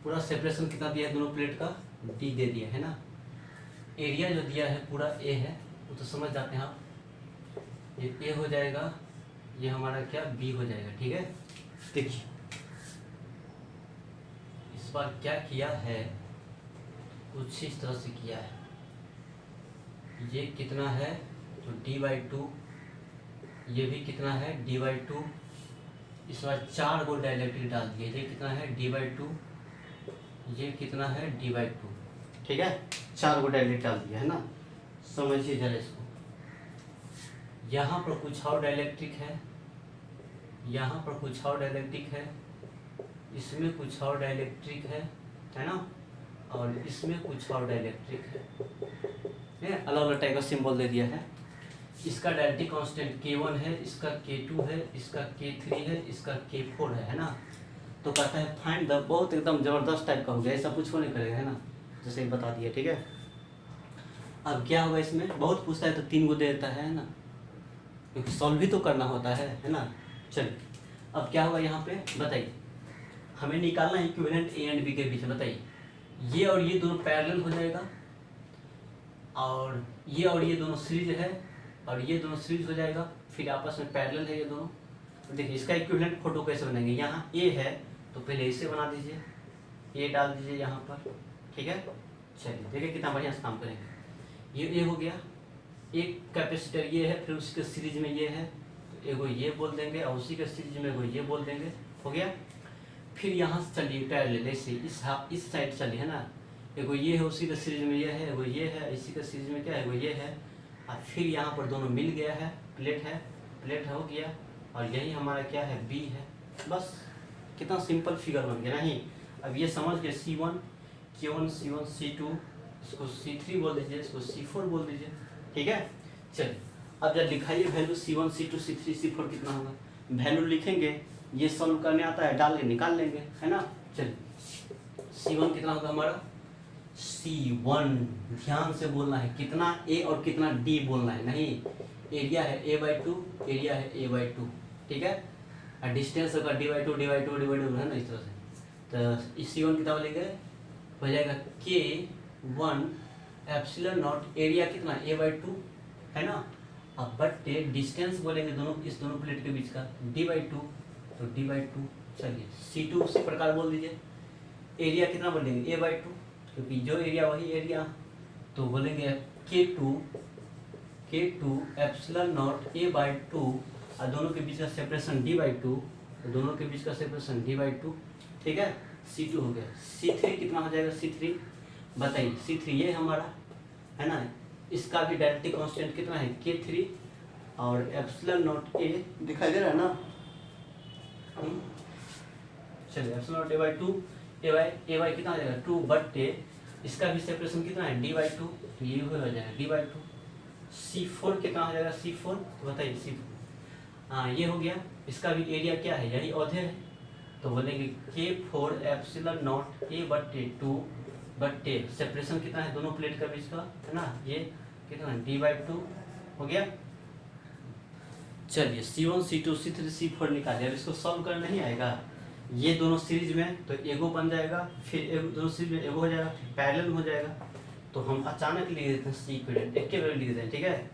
A: पूरा सेपरेशन कितना दिया है दोनों प्लेट का, डी दे दिया है ना। एरिया जो दिया है पूरा ए है, वो तो समझ जाते हैं आप। ये ए हो जाएगा, ये हमारा क्या बी हो जाएगा, ठीक है। देखिए इस बार क्या किया है, कुछ इस तरह से किया है। ये कितना है तो d/2, ये भी कितना है d/2। इस बार 4 गो डाइलेक्ट्रिक डाल दिए। ये कितना है d/2, ये कितना है d/2, ठीक है। 4 गो डाइलेक्ट्रिक डाल दिया है ना। समझिए जरा इसको। यहाँ पर कुछ और डाइलेक्ट्रिक है, यहाँ पर कुछ और डाइलेक्ट्रिक है, इसमें कुछ और डाइलेक्ट्रिक है ना, और इसमें कुछ और डाइलेक्ट्रिक है। अलग अलग टाइप का सिंबल दे दिया है। इसका डाइलेक्ट्रिक कांस्टेंट K1 है, इसका K2 है, इसका K3 है, इसका K4 है ना। तो कहता है फाइंड द, बहुत एकदम जबरदस्त टाइप का हो गया, ऐसा कुछ नहीं करेगा है ना, जैसे बता दिया, ठीक है। अब क्या होगा इसमें, बहुत पूछता है तो 3 गो दे देता है ना, क्योंकि सॉल्व भी तो करना होता है ना। चलिए अब क्या होगा यहाँ पे बताइए, हमें निकालना है इक्विवेलेंट ए एंड बी के बीच। बताइए ये और ये दोनों पैरेलल हो जाएगा, और ये दोनों सीरीज है, और ये दोनों सीरीज हो जाएगा, फिर आपस में पैरेलल है ये दोनों। तो देखिए इसका इक्विवेलेंट फोटो कैसे बनाएंगे। यहाँ ए है तो पहले इसे बना दीजिए, ए डाल दीजिए यहाँ पर, ठीक है। चलिए देखिए कितना बढ़िया से काम करेंगे। ये ए हो गया, एक कैपेसिटर ये है, फिर उसके सीरीज में ये है, तो एगो ये बोल देंगे, और उसी के सीरीज में एगो ये बोल देंगे, हो गया। फिर यहाँ से चलिए पैरेलल ऐसे इस साइड चलिए है ना, एगो ये है, उसी के सीरीज में ये है, एगो ये है, इसी के सीरीज में क्या है, एगो ये है, और फिर यहाँ पर दोनों मिल गया है, प्लेट हो गया, और यही हमारा क्या है बी है। बस कितना सिंपल फिगर बन गया नहीं। अब ये समझ के C1 K1 C1 C2, इसको C3 बोल दीजिए, इसको C4 बोल दीजिए, ठीक है। चलिए अब जब लिखाइए value C1 C2 C3 C4 कितना होगा, वैल्यू लिखेंगे, ये सॉल्व करने आता है, डाल के निकाल लेंगे है ना। चलिए C1 कितना होगा हमारा, C1 ध्यान से बोलना है, कितना A और कितना D बोलना है, नहीं एरिया है A/2, एरिया है A/2, ठीक है। और डिस्टेंस होगा d/2 है ना, इस तरह से। तो इस C1 कितना बोलेंगे, हो जाएगा K1 एप्सिलॉन नॉट, एरिया कितना A/2 है ना, अब बट्टे डिस्टेंस बोलेंगे दोनों, इस दोनों प्लेट के बीच का d/2, तो d/2। चलिए C2 उसी प्रकार बोल दीजिए, एरिया कितना बोलेंगे A/2, क्योंकि जो एरिया वही एरिया, तो बोलेंगे K2 एप्सिलॉन नॉट A/2, और दोनों के बीच का सेपरेशन d/2, तो दोनों के बीच का सेपरेशन d/2, ठीक है। C2 हो गया। C3 कितना हो जाएगा, C3 बताइए, C3 ये हमारा है ना, इसका भी डायरेक्टिव कांस्टेंट कितना है K3, और एप्सिलॉन नॉट A दिखाई दे रहा है ना। चलिए एप्सिलॉन नॉट A/2, A कितना हो जाएगा 2, बट्टे इसका भी सेपरेशन कितना है d/2, तो ये हो जाएगा d/2। C4 कितना हो जाएगा, C4 तो बताइए C4, हाँ ये हो गया। इसका भी एरिया क्या है, यही औधे है, तो बोलेंगे K4 एप्सिलॉन नॉट A/2, बट्टे सेपरेशन कितना है दोनों प्लेट का बीच का है ना, ये कितना d/2 हो गया। चलिए C1 C2 C3 C4 निकालिए। अब इसको सॉल्व करना नहीं आएगा, ये दोनों सीरीज में तो एगो बन जाएगा, फिर दोनों सीरीज में एगो हो जाएगा, फिर पैरेलल हो जाएगा, तो हम अचानक लिख देते हैं C इक्विवेलेंट, एक के वैल्यू लिख देते हैं, ठीक है।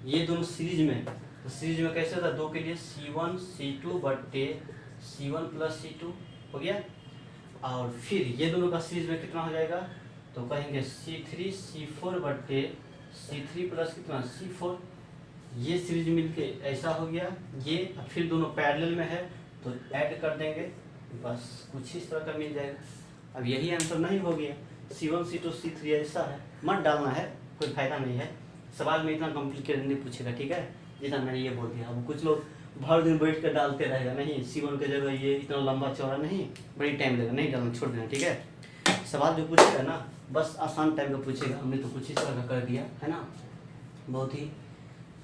A: ये दोनों सीरीज में, तो सीरीज में कैसे होता है, दो के लिए C1 C2 बट्टे C1 प्लस C2 हो गया, और फिर ये दोनों का सीरीज में कितना हो जाएगा, तो कहेंगे C3 C4 बट्टे C3 प्लस कितना C4, ये सीरीज मिलके ऐसा हो गया ये, फिर दोनों पैरेलल में है तो ऐड कर देंगे, बस कुछ इस तरह का मिल जाएगा। अब यही आंसर नहीं हो गया, C1 C2 C3 ऐसा है, मत डालना है, कोई फायदा नहीं है, सवाल में इतना कॉम्प्लिकेटेड नहीं पूछेगा, ठीक है, जितना मैंने ये बोल दिया। अब कुछ लोग भर दिन बैठ कर डालते रहेगा, नहीं C1 की जगह ये इतना लंबा चौड़ा नहीं, बड़ी टाइम लगेगा, नहीं डालना, छोड़ देना, ठीक है। सवाल जो पूछेगा ना बस आसान टाइप का पूछेगा, हमने तो कुछ इस तरह का कर दिया है ना, बहुत ही,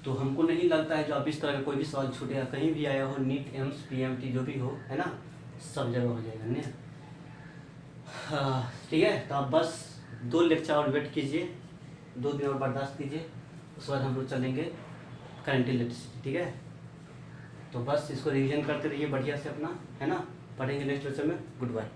A: तो हमको नहीं लगता है जो अब इस तरह का कोई भी सवाल छूटेगा, कहीं भी आया हो, नीट एम्स PMT जो भी हो है ना, सब जगह हो जाएगा नहीं। हाँ ठीक है, तो आप बस 2 लेक्चर और वेट कीजिए, 2 दिन और बर्दाश्त कीजिए, उसके बाद हम लोग चलेंगे करंट इलेक्ट्रिसिटी। ठीक है, तो बस इसको रिवीजन करते रहिए बढ़िया से अपना, है ना। पढ़ेंगे नेक्स्ट लेक्चर में। Good bye.